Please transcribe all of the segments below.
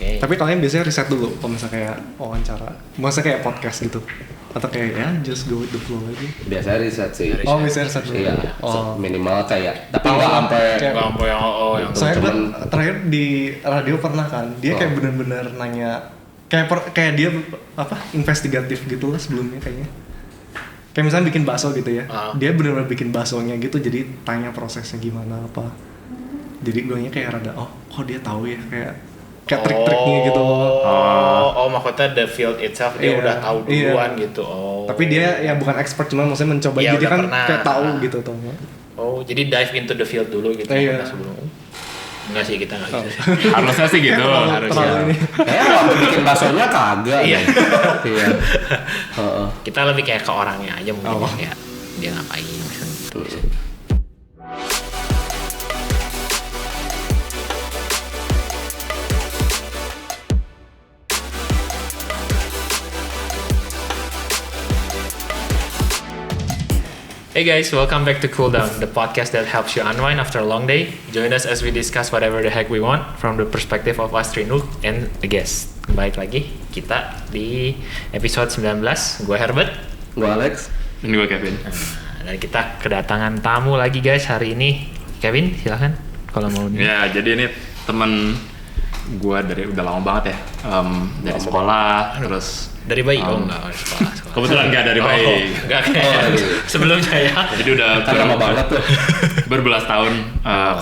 Tapi kalian biasanya riset dulu kalau misalnya kayak wawancara, maksudnya kayak podcast gitu, atau kayak ya just go with the flow aja. Biasanya riset sih. Oh biasanya riset dulu. Iya. Oh. Minimal kayak, tapi nggak sampai. Nggak sampai yang Saya kan terakhir di radio pernah kan, dia kayak bener-bener nanya, kayak dia apa investigatif gitu lah sebelumnya kayaknya. Kayak misalnya bikin bakso gitu ya, dia bener-bener bikin baksonya gitu, jadi tanya prosesnya gimana apa. Jadi gue kayak rada, kok dia tahu ya kayak trik-triknya gitu. Maksudnya the field itself dia udah tahu duluan gitu. Tapi dia ya bukan expert, cuma maksudnya mencoba, ya, jadi kan pernah. kayak tahu gitu tuh. Jadi dive into the field dulu gitu sebelum. Enggak sih, kita enggak gitu. Harusnya sih gitu. Harusnya. Kayak waktu bikin baksonya kagak. Iya. Iya. Kita lebih kayak ke orangnya aja mungkin kayak dia ngapain gitu. Hey guys, welcome back to Cool Down, the podcast that helps you unwind after a long day. Join us as we discuss whatever the heck we want from the perspective of us three noob and a guest. Balik lagi, kita di episode 19. Gue Herbert. Gue Alex. Dan gue Kevin. Dan kita kedatangan tamu lagi guys hari ini. Kevin, silahkan kalau mau. Ya, jadi ini temen gue dari udah lama banget ya. Dari sekolah, terus dari bayi? Enggak, sekolah. Kebetulan nggak dari bayi. Enggak kayak sebelumnya ya. Jadi udah lama banget tuh. berbelas tahun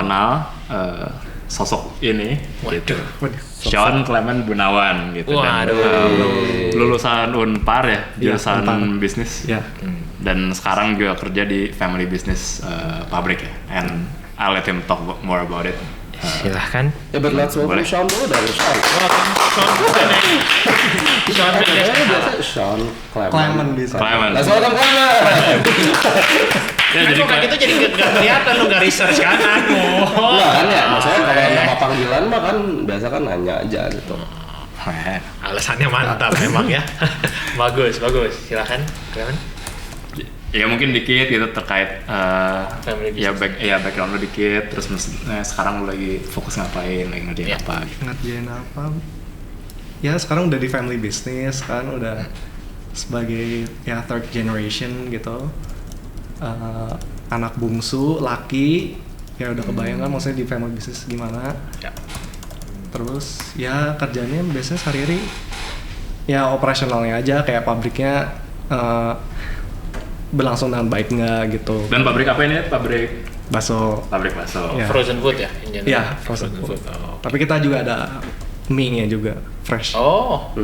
kenal sosok ini. Gitu. Sean Clement Gunawan gitu. Waduh. Dan lulusan Unpar ya, jurusan bisnis. Ya. Dan sekarang juga kerja di family business pabrik ya. And I'll let him talk more about it. Silahkan. Ya let's welcome Sean dulu dari Sean. Sean Clement bisa. Clement. Let's welcome Clement. Ya, jadi kayak gitu jadi nggak kelihatan lu nggak research kan aku. Enggak kan ya, maksudnya kalau nama panggilan mah kan biasa kan nanya aja gitu. Alasannya mantap memang ya. bagus. Silakan, Clement. Ya mungkin dikit gitu terkait Family background lu dikit, terus sekarang lu lagi fokus ngapain, lagi ngerjain apa gitu. Ngerjain apa? Ya sekarang udah di family business kan, udah sebagai ya third generation gitu. Anak bungsu, laki, ya udah kebayang kan maksudnya di family business gimana. Ya. Terus ya kerjanya biasanya sehari-hari ya operasionalnya aja, kayak pabriknya berlangsung dengan baik nggak gitu. Dan pabrik apa ini? Pabrik bakso. Ya. Frozen food ya? Iya, frozen food. Tapi kita juga ada mie-nya juga fresh. Oh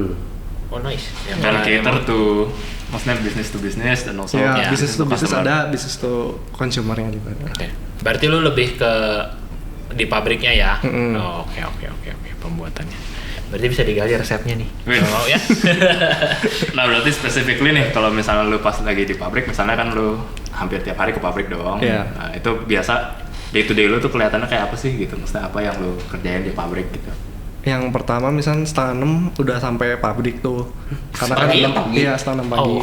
nice. Dan cater to, maksudnya business to business dan also business to business customer. ada, business to consumer-nya juga ada. Okay. Berarti lu lebih ke di pabriknya ya? Mm-hmm. Oke, pembuatannya. Berarti bisa digali resepnya nih. Kalau ya. Nah berarti specifically nih, kalau misalnya lu pas lagi di pabrik, misalnya kan lu hampir tiap hari ke pabrik dong. Yeah. Nah itu biasa day to day lu tuh kelihatannya kayak apa sih gitu? Maksudnya apa yang lu kerjain di pabrik gitu? Yang pertama misalnya 5:30 udah sampai pabrik tuh. Karena kan Pagi? iya 5:30 pagi.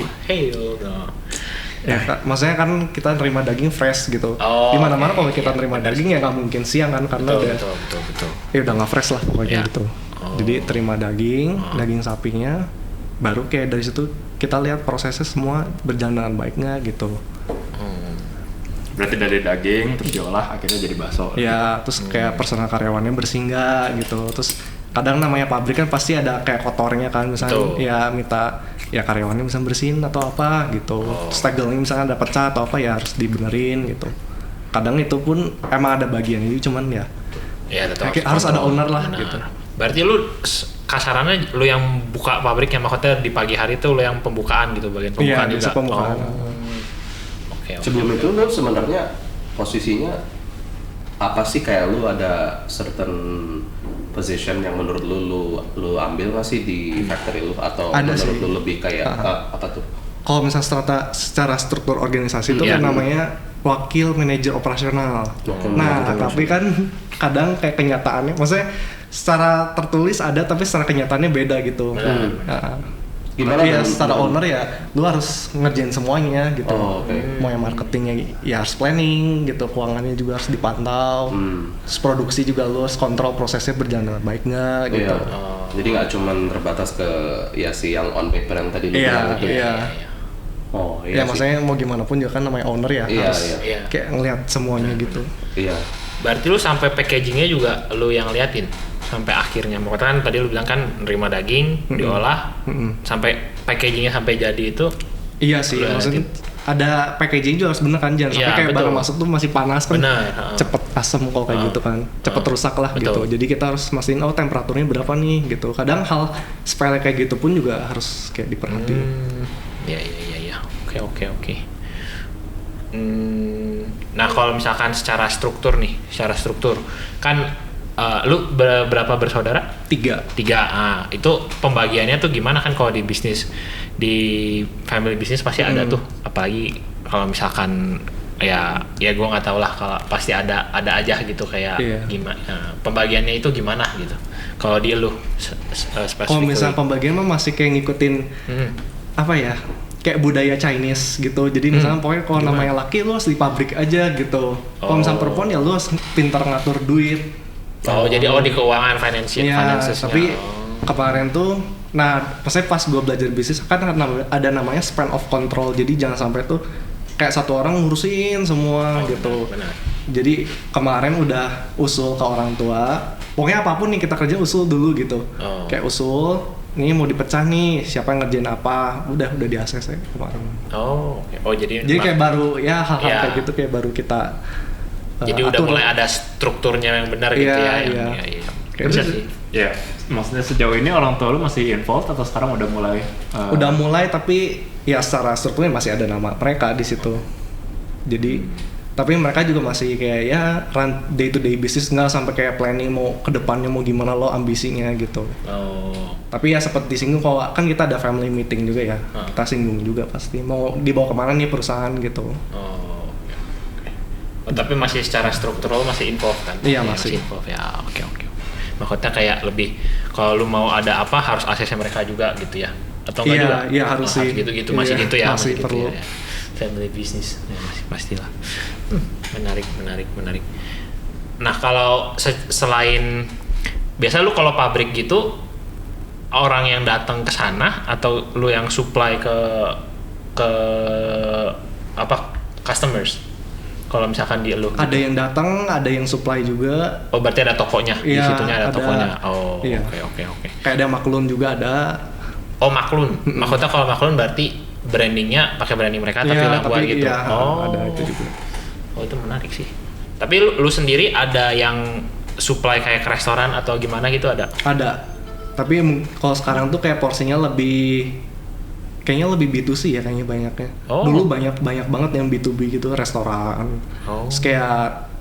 Ya, maksudnya kan kita nerima daging fresh gitu. Di mana-mana kalau kita nerima daging ya nggak mungkin siang kan, karena betul. Ya udah nggak fresh lah pokoknya gitu. Oh. Jadi terima daging sapinya, baru kayak dari situ kita lihat prosesnya semua berjalan dengan baik nggak gitu. Berarti dari daging terus diolah akhirnya jadi bakso. Ya, terus kayak personal karyawannya bersih nggak gitu. Terus kadang namanya pabrik kan pasti ada kayak kotornya kan, misalnya ya minta ya karyawannya bisa bersihin atau apa gitu. Terus tegelnya misalnya ada pecah atau apa ya harus dibenerin gitu. Kadang itu pun emang ada bagiannya, cuman ya harus ada owner lah gitu. Berarti lu kasarannya lu yang buka pabriknya, maksudnya di pagi hari itu lu yang pembukaan gitu, bagian pembukaan juga. Iya, pembukaan. Okay. Sebelum itu lu sebenarnya posisinya apa sih, kayak lu ada certain position yang menurut lu ambil nggak sih di factory lu, atau ada menurut sih. lu lebih kayak apa tuh? Kalau misalnya secara struktur organisasi itu kan namanya wakil manajer operasional. Tapi kan kadang kayak kenyataannya, maksudnya secara tertulis ada tapi secara kenyataannya beda gitu. Gimana ya, secara owner ya lu harus ngerjain semuanya gitu. Mau yang marketingnya ya harus planning gitu, keuangannya juga harus dipantau. Terus produksi juga lu harus kontrol prosesnya berjalan dengan baik nggak gitu. Jadi nggak cuman terbatas ke ya si yang on paper yang tadi lu Iya, bilang itu. iya. Oh Ya iya sih. maksudnya mau gimana pun juga kan namanya owner ya Iya, harus iya. kayak ngelihat semuanya gitu. Iya. Berarti lu sampai packagingnya juga lu yang liatin sampai akhirnya. Maksudnya kan tadi lu bilang kan nerima daging, diolah, sampai packagingnya sampai jadi itu. Iya sih, Lu maksudnya ada packaging juga harus bener kan, jangan sampai Iya, kayak betul. barang masuk tuh masih panas kan, Benar, cepet asem kalau kayak gitu kan, cepet rusak lah betul. gitu. Jadi kita harus mastiin temperaturnya berapa nih gitu. Kadang hal sepele kayak gitu pun juga harus kayak diperhatiin. Ya. Oke. Nah kalau misalkan secara struktur kan lu berapa bersaudara? 3. Tiga. Itu pembagiannya tuh gimana kan kalau di bisnis, di family bisnis pasti ada tuh, apalagi kalau misalkan ya gue nggak tahu lah, kalau pasti ada aja gitu kayak gimana pembagiannya itu gimana gitu kalau di lu spesifik. Kalau misalnya pembagian mah masih kayak ngikutin apa ya, kayak budaya Chinese gitu. Jadi misalnya pokoknya kalau namanya laki lu harus di pabrik aja gitu. Kalau misalnya perempuan ya lu harus pintar ngatur duit. Jadi di keuangan finances. Tapi kemarin tuh, maksudnya pas gue belajar bisnis kan ada namanya span of control. Jadi jangan sampai tuh kayak satu orang ngurusin semua gitu. Benar. Jadi kemarin udah usul ke orang tua, pokoknya apapun nih kita kerja usul dulu gitu. Kayak usul, nih mau dipecah nih, siapa yang ngerjain apa, udah di ACC kemarin. Jadi kayak baru ya hal-hal kayak gitu kayak baru kita jadi udah mulai ada strukturnya yang benar gitu ya. Iya. Kayak sih. Ya, maksudnya sejauh ini orang tua lu masih involved atau sekarang udah mulai? Udah mulai, tapi ya secara strukturnya masih ada nama mereka di situ. Jadi tapi mereka juga masih kayak ya run day to day bisnis, nggak sampai kayak planning mau ke depannya mau gimana lo ambisinya gitu. Tapi ya seperti disinggung kalau kan kita ada family meeting juga ya, kita singgung juga pasti mau dibawa kemana nih perusahaan gitu. Tapi masih secara struktural masih involved kan? Iya, masih involved ya. Oke. Maksudnya kayak lebih kalau lu mau ada apa harus ACC mereka juga gitu ya? Atau enggak juga? Iya harus sih. Gitu masih gitu ya. Masih perlu. Gitu ya. Family business ya, masih pastilah. Menarik. Nah kalau selain biasa lu kalau pabrik gitu orang yang datang ke sana atau lu yang supply ke customers? Kalau misalkan di lu ada yang datang, ada yang supply juga. Berarti ada tokonya di situnya ada tokonya. Iya. Oke. Kayak ada Maklun juga ada. Maklun. Maksudnya kalau Maklun berarti brandingnya pakai branding mereka tapi udah buat gitu. Iya, ada itu juga. Itu menarik sih. Tapi lu sendiri ada yang supply kayak ke restoran atau gimana gitu ada? Ada. Tapi kalau sekarang tuh kayak porsinya kayaknya lebih B2C ya kayaknya banyaknya. Dulu banyak banget yang B2B gitu, restoran. Terus kayak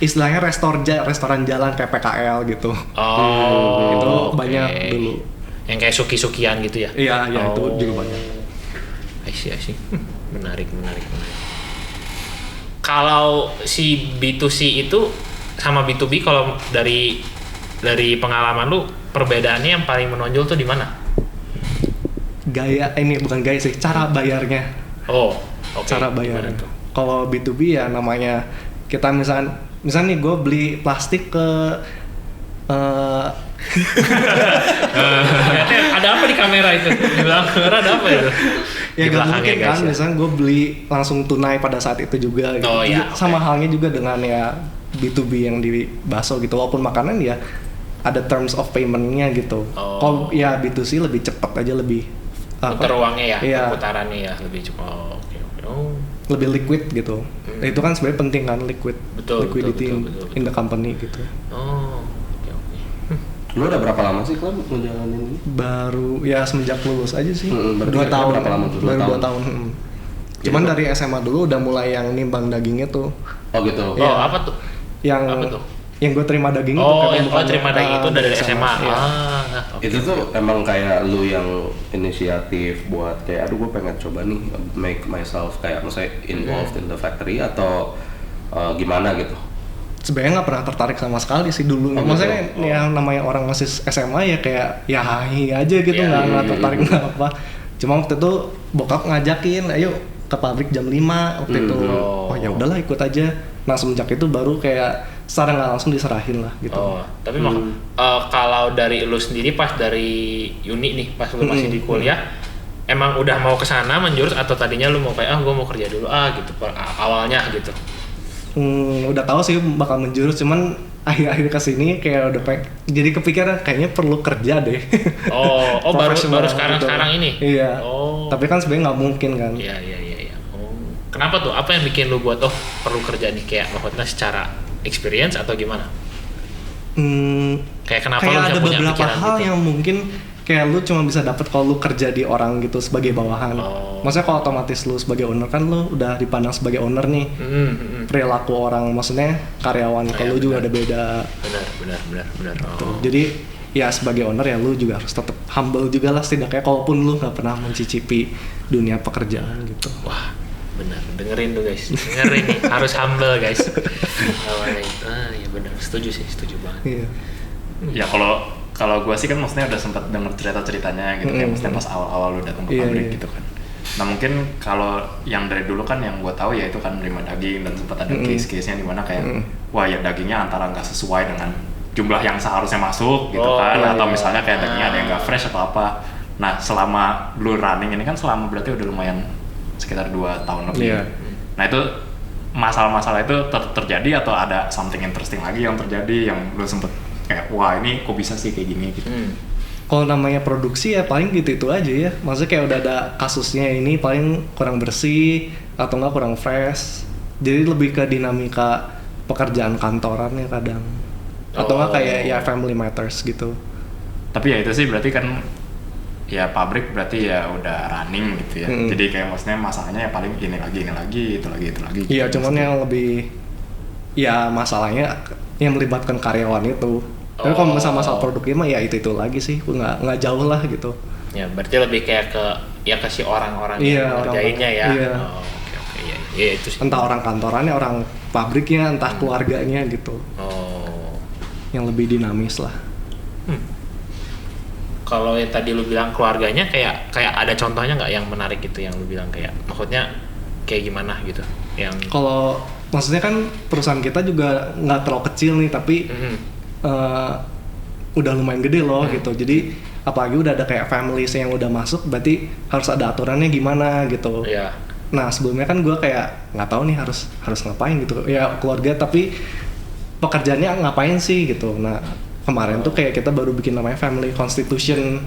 istilahnya restoran jalan kayak PKL gitu. Itu banyak dulu. Yang kayak suki-sukian gitu ya? Iya, itu juga banyak. I see. Menarik. Kalau si B2C itu sama B2B kalau dari pengalaman lu perbedaannya yang paling menonjol tuh di mana? Bukan gaya sih, cara bayarnya. Okay. Cara bayar. Kalau B2B ya namanya kita misalnya nih gue beli plastik ke ada apa di kamera itu? Di belakang kamera ada apa itu? Ya gak mungkin kan, misalnya gue beli langsung tunai pada saat itu juga gitu. Sama halnya juga dengan ya B2B yang di bakso gitu, walaupun makanan ya ada terms of payment-nya gitu. Kalau ya B2C lebih cepat aja, lebih putar uangnya ya, putarannya ya lebih cepat. Lebih liquid gitu. Nah, itu kan sebenarnya penting kan, liquidity in the company gitu. Lu udah berapa lama sih Klam ngejalanin ini? Baru ya semenjak lulus aja sih. 2 tahun. Berapa lama tuh? Baru 2 tahun. Cuman dari SMA dulu udah mulai yang nimbang dagingnya tuh. Gitu. Apa tuh? Yang gue terima daging itu yang gue terima daging itu dari SMA. Itu tuh emang kayak lu yang inisiatif buat kayak aduh gue pengen coba nih make myself kayak misalnya involved in the factory atau gimana gitu? Sebenarnya nggak pernah tertarik sama sekali sih dulu. Maksudnya yang namanya orang masih SMA ya kayak ya hai aja gitu, nggak tertarik nggak apa. Cuma waktu itu bokap ngajakin, ayo ke pabrik jam 5 waktu itu. Ya udahlah ikut aja. Nah semenjak itu baru kayak secara nggak langsung diserahin lah gitu. Oh, tapi kalau dari lu sendiri pas dari uni nih, pas lu masih di kuliah, emang udah mau ke sana menjurus atau tadinya lu mau kayak gue mau kerja dulu gitu awalnya gitu? Udah tahu sih bakal menjurus, cuman akhir-akhir kesini kayak udah jadi kepikiran kayaknya perlu kerja deh. baru sekarang ini. Iya. Tapi kan sebenarnya nggak mungkin kan. Iya. Kenapa tuh? Apa yang bikin lu buat perlu kerja nih, kayak maksudnya secara experience atau gimana? Kayak kenapa kayak lu ada punya beberapa pikiran hal gitu? yang mungkin kayak lu cuma bisa dapet kalau lu kerja di orang gitu sebagai bawahan. Maksudnya kalau otomatis lu sebagai owner kan lu udah dipandang sebagai owner nih. Perilaku orang, maksudnya karyawan kalau lu juga ada beda. Benar. Jadi ya sebagai owner ya lu juga harus tetap humble juga lah setidaknya, kalaupun lu nggak pernah mencicipi dunia pekerjaan gitu. Wah, benar. Dengerin tuh guys. Dengerin nih, harus humble guys. Ya benar, setuju banget. Iya. Ya kalau gue sih kan maksudnya udah sempat denger cerita-ceritanya gitu kayak maksudnya pas awal-awal lu datang ke pabrik gitu kan. Nah mungkin kalau yang dari dulu kan yang gue tahu ya itu kan menerima daging dan sempat ada case-case-nya di mana kayak wah ya dagingnya antara nggak sesuai dengan jumlah yang seharusnya masuk gitu kan, atau misalnya kayak dagingnya ada yang nggak fresh atau apa. Nah selama lu running ini kan selama berarti udah lumayan sekitar 2 tahun lebih. Nah itu masalah-masalah itu terjadi atau ada something interesting lagi yang terjadi yang lu sempet kayak wah ini kok bisa sih kayak gini gitu. Kalau namanya produksi ya paling gitu-itu aja ya. Maksudnya kayak udah ada kasusnya ini paling kurang bersih atau enggak kurang fresh. Jadi lebih ke dinamika pekerjaan kantorannya kadang. Atau enggak kayak ya family matters gitu. Tapi ya itu sih berarti kan ya pabrik berarti ya udah running gitu ya. Jadi kayak maksudnya masalahnya ya paling ini lagi, itu lagi. Iya, cuman yang lebih ya masalahnya yang melibatkan karyawan itu. Tapi kalau masalah produknya mah ya itu lagi sih, nggak jauh lah gitu. Ya berarti lebih kayak ke si orang-orang yang ngerjainnya ya. Iya. Oke. Iya itu sih. Entah orang kantorannya, orang pabriknya, entah keluarganya gitu. Yang lebih dinamis lah. Kalau yang tadi lu bilang keluarganya kayak ada contohnya nggak yang menarik gitu yang lu bilang kayak maksudnya kayak gimana gitu? Yang kalau maksudnya kan perusahaan kita juga nggak terlalu kecil nih, tapi udah lumayan gede loh gitu. Jadi apalagi udah ada kayak families yang udah masuk, berarti harus ada aturannya gimana gitu. Nah sebelumnya kan gue kayak nggak tahu nih harus ngapain gitu ya keluarga, tapi pekerjaannya ngapain sih gitu. Nah kemarin tuh kayak kita baru bikin namanya Family Constitution.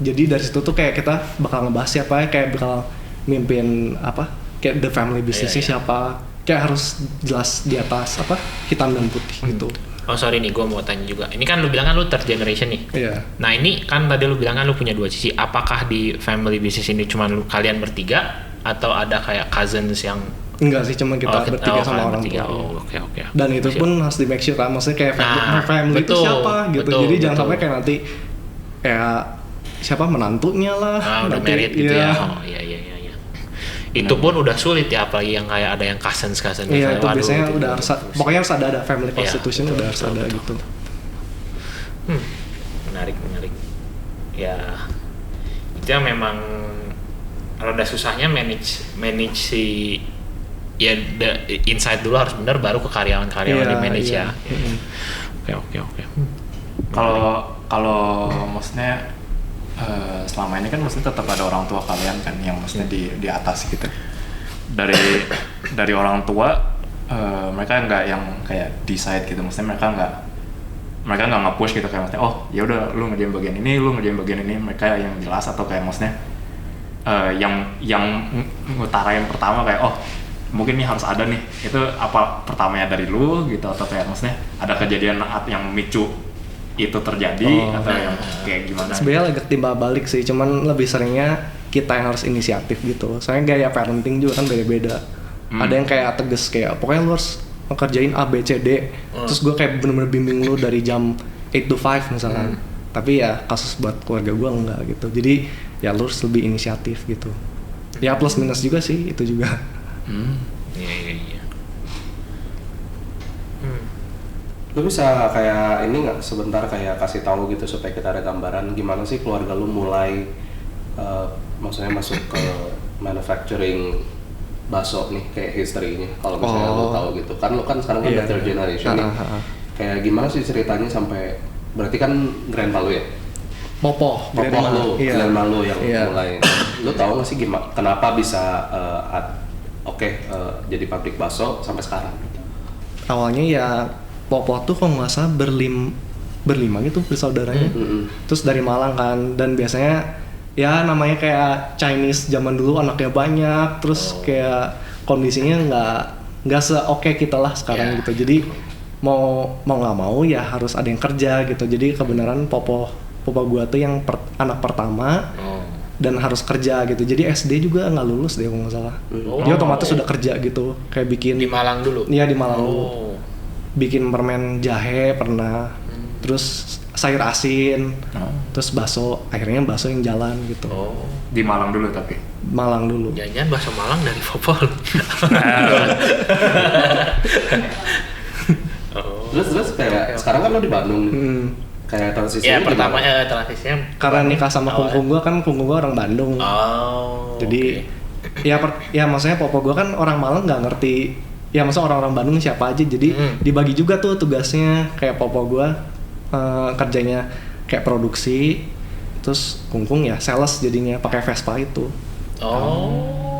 Jadi dari situ tuh kayak kita bakal ngebahas siapa kayak bakal mimpin apa kayak the family business-nya siapa, kayak harus jelas di atas apa hitam dan putih gitu. Sorry nih, gue mau tanya juga. Ini kan lu bilang kan lu third generation nih. Iya. Nah ini kan tadi lu bilang kan lu punya 2 sisi. Apakah di family business ini cuma kalian bertiga atau ada kayak cousins yang? Enggak sih, cuma kita bertiga sama orang tua. Oke. Dan itu pun harus di make sure kan, maksudnya kayak family itu siapa gitu. Jadi jangan sampai kayak nanti kayak siapa menantunya lah. Udah married gitu ya. Iya. Itu pun udah sulit ya, apalagi yang kayak ada yang cousins. Iya, itu biasanya udah harus, pokoknya harus ada family constitution, udah harus ada gitu. Menarik. Ya, itu yang memang rada susahnya manage si ya inside dulu harus benar, baru ke karyawan di manage ya. Oke. Kalau maksudnya selama ini kan maksudnya tetap ada orang tua kalian kan yang maksudnya di atas gitu. Dari orang tua mereka nggak yang kayak decide gitu, maksudnya mereka nggak nge-push gitu kayak maksudnya ya udah lu ngerjain bagian ini, mereka yang jelas, atau kayak maksudnya yang ngutarain pertama kayak mungkin ini harus ada nih, itu apa pertamanya dari lu gitu, atau kayak maksudnya ada kejadian yang memicu itu terjadi atau yang kayak gimana? Sebenarnya agak timbal balik sih, cuman lebih seringnya kita yang harus inisiatif gitu. Soalnya gaya parenting juga kan beda-beda. Ada yang kayak tegas kayak pokoknya lu harus ngerjain A, B, C, D. Terus gue kayak bener-bener bimbing lu dari jam 8 to 5 misalkan. Tapi ya kasus buat keluarga gue enggak gitu. Jadi ya lu harus lebih inisiatif gitu. Ya plus minus juga sih itu juga. Iya. Lu bisa kayak ini nggak sebentar kayak kasih tahu gitu supaya kita ada gambaran gimana sih keluarga lu mulai maksudnya masuk ke manufacturing bakso nih kayak history-nya kalau misalnya lo tahu gitu kan, lo kan sekarang kan third generation nih, kayak gimana sih ceritanya sampai berarti kan grandpa lo ya? Popoh grandma lo yang mulai. Lo tahu nggak sih gimana kenapa bisa jadi pabrik bakso sampai sekarang? Awalnya ya Popoh tuh kalau nggak salah berlima gitu bersaudaranya. Terus dari Malang kan, dan biasanya ya namanya kayak Chinese zaman dulu anaknya banyak, terus kayak kondisinya nggak se-oke kita lah sekarang gitu. Jadi mau nggak mau ya harus ada yang kerja gitu. Jadi kebenaran Popoh gua tuh yang anak pertama dan harus kerja gitu. Jadi SD juga nggak lulus deh kalau nggak salah. Dia otomatis sudah kerja gitu, kayak bikin di Malang dulu. Iya di Malang dulu. Bikin permen jahe pernah, terus sayur asin, terus bakso. Akhirnya bakso yang jalan gitu. Di Malang dulu tapi. Malang dulu. Jangan bakso Malang dari Popol. Terus kayak sekarang kan lo di Bandung nih. Kayak transisinya. Ya pertamanya transisinya. Karena nikah sama kungkung gua kan, kungkung gua orang Bandung. Jadi ya maksudnya Popo gua kan orang Malang nggak ngerti. Ya maksudnya orang-orang Bandung siapa aja. Jadi dibagi juga tuh tugasnya, kayak Popo gua kerjanya kayak produksi, terus kungkung ya sales jadinya pakai Vespa itu.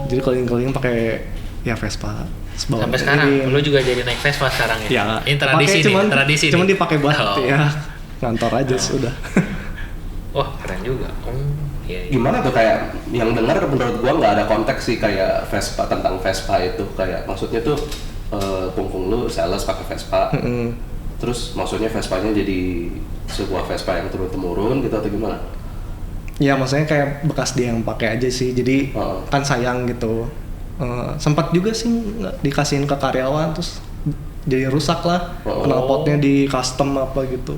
Jadi keliling-keliling pakai ya Vespa. Sampai sekarang lu juga jadi naik Vespa sekarang ya? Ya, ini tradisi nih, cuman dipakai buat ya kantor aja sih udah. Wah keren juga. Iya. Gimana tuh kayak yang dengar menurut gua nggak ada konteks sih kayak Vespa, tentang Vespa itu kayak maksudnya tuh kungkung lu sales pakai Vespa. Terus maksudnya Vespanya jadi sebuah Vespa yang turun-temurun gitu atau gimana? Ya maksudnya kayak bekas dia yang pakai aja sih. Jadi kan sayang gitu. Sempat juga sih dikasihin ke karyawan terus jadi rusak lah. Knalpotnya di custom apa gitu.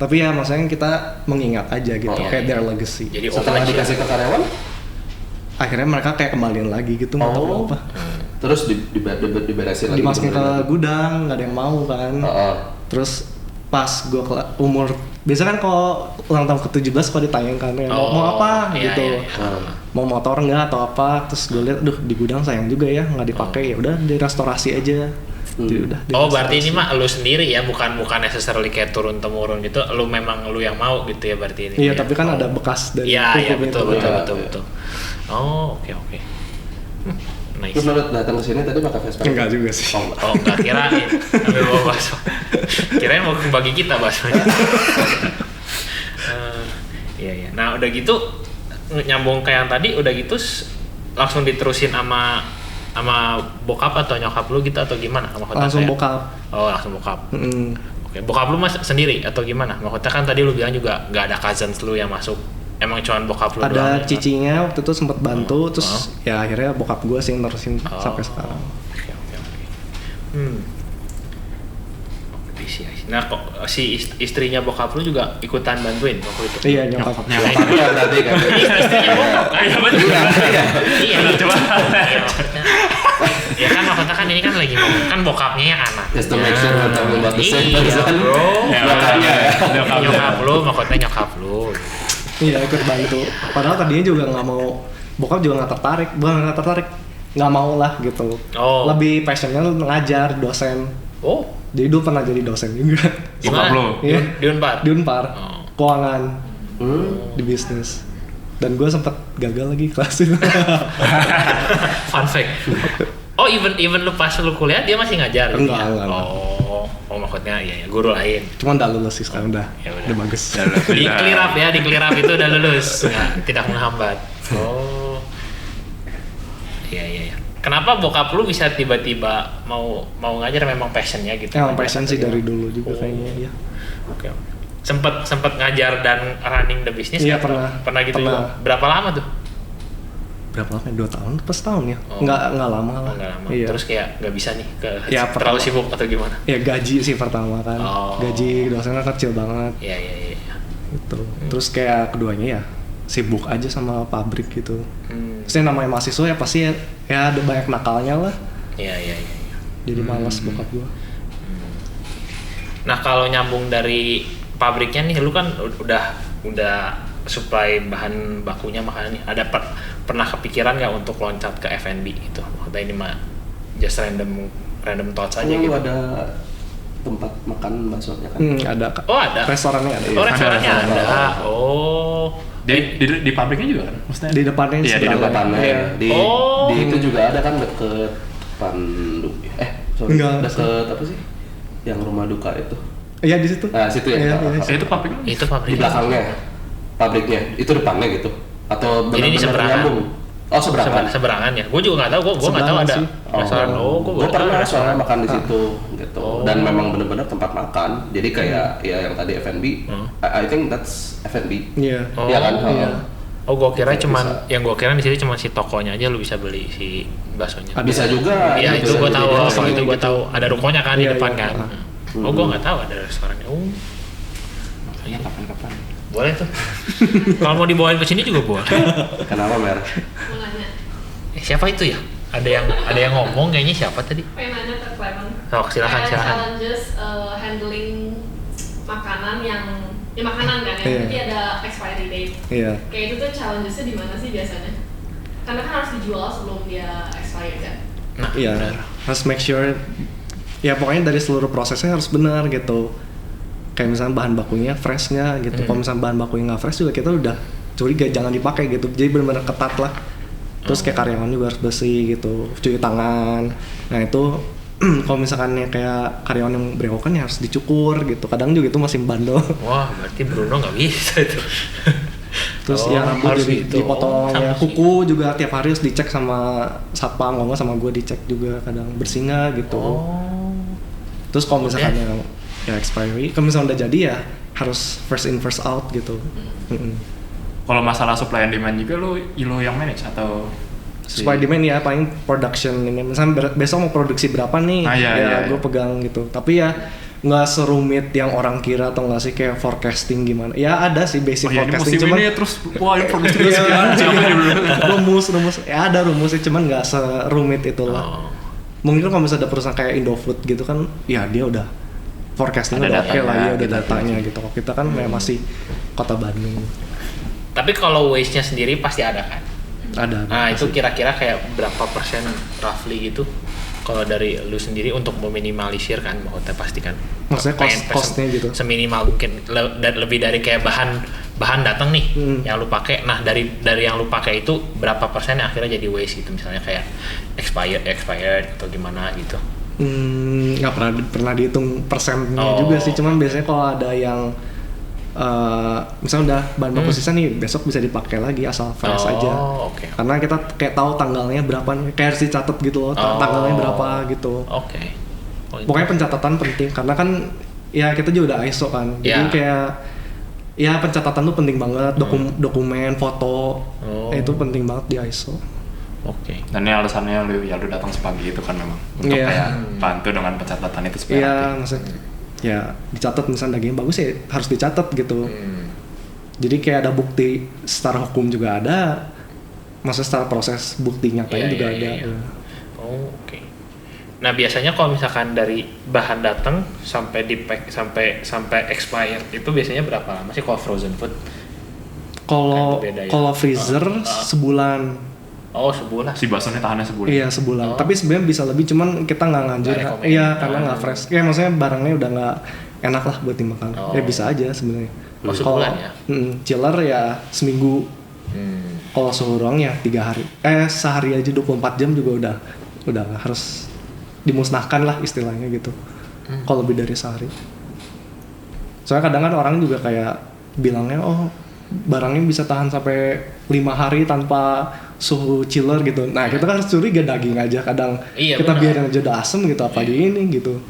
Tapi ya maksudnya kita mengingat aja gitu, kayak their legacy. Jadi setelah dikasih ke karyawan, akhirnya mereka kayak kembaliin lagi gitu, nggak tahu apa. Terus diberesin lagi. Dimasukin ke gudang, nggak ada yang mau kan. Terus pas gue umur, biasa kan kalau ulang tahun ke-17 kalau ditanyain kan ya, mau apa gitu. Mau motor nggak atau apa, terus gue lihat, di gudang sayang juga ya, nggak dipakai, ya udah direstorasi aja. Berarti ini mah lu sendiri ya, bukan necessarily kayak turun temurun gitu, lu memang lu yang mau gitu ya berarti ini. Iya, tapi kan ada bekas dari Iya, betul. Oke. Nice. Terus lu datang ke sini tadi pakai Vespa? Enggak juga sih. Enggak kirain ambil bawa bakso. Kirain mau bagi kita baksonya. Iya. Nah, udah gitu nyambung kayak yang tadi, udah gitu langsung diterusin sama bokap atau nyokap lu gitu atau gimana? Langsung bokap. Langsung bokap. Oke, bokap lu mas sendiri atau gimana? Maksudnya kan tadi lu bilang juga nggak ada cousins lu yang masuk. Emang cuma bokap lu doang? Ada cicinya waktu itu sempat bantu, terus ya akhirnya bokap gue sih yang nerusin sampai sekarang. Oke. Nah, kok si istrinya bokap lu juga ikutan bantuin waktu itu? Iya, nyokapnya berarti kan. Istrinya bokap. Iya betul. Iya, coba. Ya kan maksudnya kan ini kan lagi kan bokapnya yang anak. Just to make sure we're talking about the same person. Nyokap lu, maksudnya nyokap lu. Iya, ikut bantu. Padahal tadinya juga nggak mau, bokap juga nggak tertarik, nggak mau lah gitu. Lebih passionnya ngajar, dosen. Jadi dulu pernah jadi dosen juga. Bokap lu? Iya. Di Unpar. Keuangan. Di bisnis. Dan gue sempet gagal lagi kelas itu. Fun fact. Even lu pas lu kuliah dia masih ngajar? Enggak. Maksudnya iya, guru lain. Cuman udah lulus sih sekarang, udah bagus. Di clear up itu udah lulus. Tidak menghambat. Iya. Kenapa bokap lu bisa tiba-tiba mau ngajar, memang passionnya gitu? Emang passion sih dari dulu juga kayaknya, ya. Oke. Sempet ngajar dan running the business? Iya, kan? Pernah gitu juga. Berapa lama tuh? Berapa lama? 2 tahun pas tahun ya? Nggak lama lah. Nggak lama. Iya. Terus kayak nggak bisa nih terlalu sibuk atau gimana? Ya gaji sih pertama kan. Gaji dosennya kecil banget. Iya. Gitu. Terus kayak keduanya ya sibuk aja sama pabrik gitu. Terus namanya mahasiswa ya pasti ya ada banyak nakalnya lah. Iya. Jadi malas bokap gua. Nah, kalau nyambung dari pabriknya nih, lu kan udah supply bahan bakunya, makanya nih ada pernah kepikiran nggak untuk loncat ke F&B gitu? Maksudnya ini mah just random thoughts aja gitu. Ada tempat makan baksonya kan? Ada Kak. Oh ada. Restorannya ada. Oh restorannya ada. Oh. Di pabriknya juga kan? Maksudnya Di depannya iya, di sebelah. Depannya. Iya. Di itu juga ada kan deket Pandu. Enggak. Deket apa sih? Yang rumah duka itu. Iya di situ. Nah, situ ya. Iya, itu pabriknya? Itu pabrik. Di belakangnya. Pabriknya. Itu depannya gitu. Atau Jadi di benar-benar seberangan. nyambung? Oh, seberangan. Seberangan ya. Gue juga nggak tahu. Gue nggak tahu ada Sih. restoran. Gue pernah soalnya makan di situ gitu. Dan memang benar-benar tempat makan. Jadi kayak ya yang tadi F&B. I think that's F&B. Iya. Oh, Iya kan? iya. Oh, gue kira Bisa. cuman yang gue kira di situ cuma si tokonya aja lu bisa beli si baksonya. Bisa juga. Iya itu bisa gue jadi tahu. restoran Itu gue gitu. tahu. Ada rukonya kan di Iya, depan iya. kan. Oh, gue nggak tahu ada restorannya. Oh, Makanya kapan-kapan. boleh tuh. Kalau mau dibawain ke sini juga boleh. Kenapa Mer? Mau nanya, Siapa itu ya? Ada yang ngomong kayaknya siapa tadi? pengen nanya ke Clement. Oh, silakan. Challenges handling makanan yang makanan kan ya, Iya. tapi ada expiry date. Iya. Kayak itu tuh challengesnya di mana sih biasanya? Karena kan harus dijual sebelum dia expired kan. Nah, Iya. benar. Harus make sure. Ya pokoknya dari seluruh prosesnya harus benar gitu. Kayak misalnya bahan bakunya freshnya gitu. Kalau misalnya bahan bakunya nggak fresh juga kita udah curiga jangan dipakai gitu. Jadi benar-benar ketat lah. Terus kayak karyawan juga harus bersih gitu, cuci tangan. Nah itu kalau misalkan kayak karyawan yang berewokan ya harus dicukur gitu. Kadang juga itu masih bandel. Wah, berarti Bruno nggak bisa itu. Terus Oh, ya rambut harus jadi gitu. dipotong Oh, ya. sama Kuku juga tiap hari harus dicek sama satpam, kalau nggak sama gue dicek juga kadang bersih nggak gitu. Oh. Terus kalau misalkan yang ya expiry, kalau misalnya udah jadi ya harus first in first out gitu. Kalau masalah supply and demand juga lu yang manage atau Supply demand ya paling production ini. Misalnya besok mau produksi berapa nih, iya. gue pegang gitu. Tapi ya nggak serumit yang orang kira atau nggak sih kayak forecasting gimana. Ya ada sih basic ini forecasting musim cuman ini terus wah ini produksi Iya, sekian siapa nih dulu. rumus ya ada rumusnya cuman nggak serumit itulah. Oh. Mungkin kalau misalnya ada perusahaan kayak Indofood gitu kan ya dia udah forecastingnya Ada udah oke lah ya datanya, udah gitu. datanya gitu. Kalau kita kan ya masih kota Bandung Tapi kalau waste-nya sendiri pasti ada kan? ada. Nah, itu kira-kira kayak berapa persen roughly gitu? Kalau dari lu sendiri untuk meminimalisir kan, maksudnya pasti kan. Maksudnya cost-nya gitu. Seminimal mungkin dan lebih dari kayak bahan datang nih yang lu pakai. Nah, dari yang lu pakai itu berapa persen yang akhirnya jadi waste gitu, misalnya kayak expired atau gimana gitu. Nggak pernah dihitung persennya Oh. juga sih, cuman biasanya kalau ada yang misalnya udah bahan baku sisa nih besok bisa dipakai lagi asal fresh aja. Oke. Karena kita kayak tahu tanggalnya berapa nih, kayak harus dicatat gitu loh, tanggalnya berapa gitu. Oke. Oh, itu. Pokoknya pencatatan penting karena kan ya kita juga udah ISO kan. Jadi Ya. kayak ya pencatatan tuh penting banget, dokumen, foto. Itu penting banget di ISO. Oke. Dan ini alasannya lu datang sepagi itu kan memang untuk Iya. kayak bantu dengan pencatatan itu supaya Iya, rapi. maksudnya ya dicatat misalnya daging bagus ya harus dicatat gitu. Jadi kayak ada bukti secara hukum juga ada, maksudnya secara proses bukti nyatanya Iya, juga iya, ada. iya. Ya. Oh, oke. Nah, biasanya kalau misalkan dari bahan datang sampai di pack sampai expired itu biasanya berapa lama sih kalau frozen food? Kalau Kan beda ya. kalau freezer sebulan. Oh, sebulan. Si baksonya tahannya sebulan. Iya sebulan. Tapi sebenarnya bisa lebih, cuman kita nggak nganjur. Nggak rekomen. Iya karena nggak fresh. Kayak maksudnya barangnya udah nggak enak lah buat dimakan. Oh. Ya bisa aja sebenarnya. Oh, sebulan ya? Chiller ya seminggu. Kalau suhu ruang ya 3 hari. Sehari aja 24 jam juga udah harus dimusnahkan lah istilahnya gitu. Kalau lebih dari sehari. Soalnya kadang kan orang juga kayak bilangnya barangnya bisa tahan sampai 5 hari tanpa suhu chiller gitu. Nah kita kan harus curiga daging aja kadang. Iya, Kita benar. biarin aja udah asem gitu apa di ini gitu.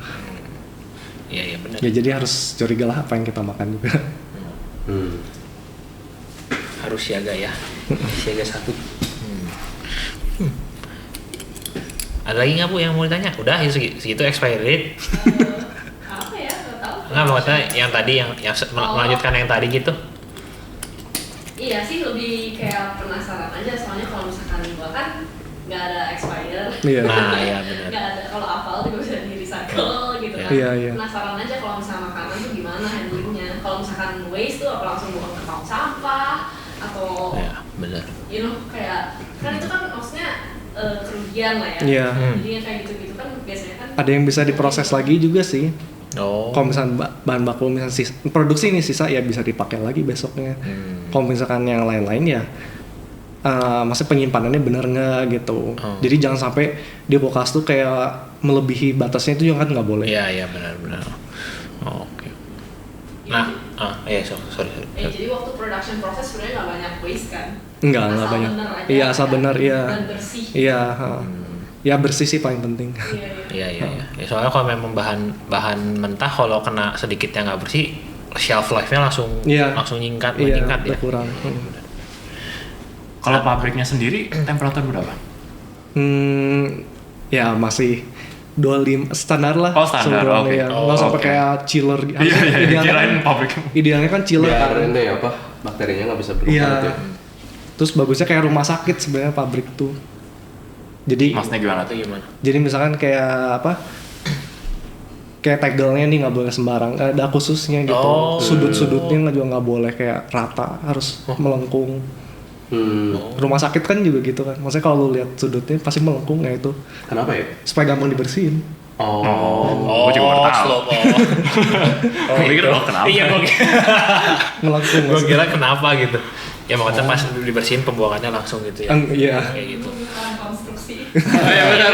Iya, benar. Ya jadi harus curiga lah apa yang kita makan juga. Harus siaga ya. Siaga 1. Ada lagi nggak Bu yang mau ditanya? Udah, segitu expiry date. Apa ya, nggak tahu. Nggak, maksudnya yang tadi yang melanjutkan yang tadi gitu. Iya sih, lebih kayak penasaran aja, soalnya kalau misalkan gua kan nggak ada expire. Iya. Nah, iya benar. Nggak ada, kalau apel juga bisa di recycle gitu kan. Iya, iya. Penasaran aja kalau misalnya makanan tuh gimana handlingnya. Kalau misalkan waste tuh apa langsung buang ke tong sampah atau Ya, benar. kayak sekian lah ya. Iya. Jadi yang kayak gitu-gitu kan biasanya kan Ada yang bisa diproses lagi juga sih. Oh. Kalau misalnya bahan baku misalnya produksi ini sisa ya bisa dipakai lagi besoknya. Kalau misalkan yang lain-lain ya maksudnya penyimpanannya benar nggak gitu. Jadi jangan sampai di kulkas tuh kayak melebihi batasnya itu juga kan nggak boleh. Iya benar. Oke. Nah, sorry. jadi waktu production proses sebenarnya nggak banyak waste kan? Nggak banyak. Iya asal benar iya. Dan bersih. Iya. Ya bersih sih paling penting. Iya. Ya, soalnya kalau memang bahan mentah kalau kena sedikit yang nggak bersih, shelf life-nya langsung meningkat ya. Berkurang. Kalau pabriknya sendiri temperatur berapa? Ya masih 25 standar lah. Oh standar, oke. Ya. Nggak sampai kayak chiller. Iya, kirain pabrik. Idealnya kan chiller biar kan. ini apa bakterinya nggak bisa berubah. Iya. Terus bagusnya kayak rumah sakit sebenarnya pabrik tuh. Jadi Maksudnya gimana tuh? Jadi misalkan kayak apa? Kayak tegelnya nih nggak boleh sembarang, ada khususnya gitu. Sudut-sudutnya juga nggak boleh kayak rata, harus melengkung. Rumah sakit kan juga gitu kan. Maksudnya kalau lu lihat sudutnya pasti melengkung ya itu. Kenapa ya? Supaya gampang dibersihin. Gue juga baru tahu. Gue pikir kenapa? Iya, Melengkung. gue kira kenapa gitu. Ya makanya pas dibersihin pembuangannya langsung gitu ya. Iya. Kayak gitu. Bukan konstruksi. Iya benar.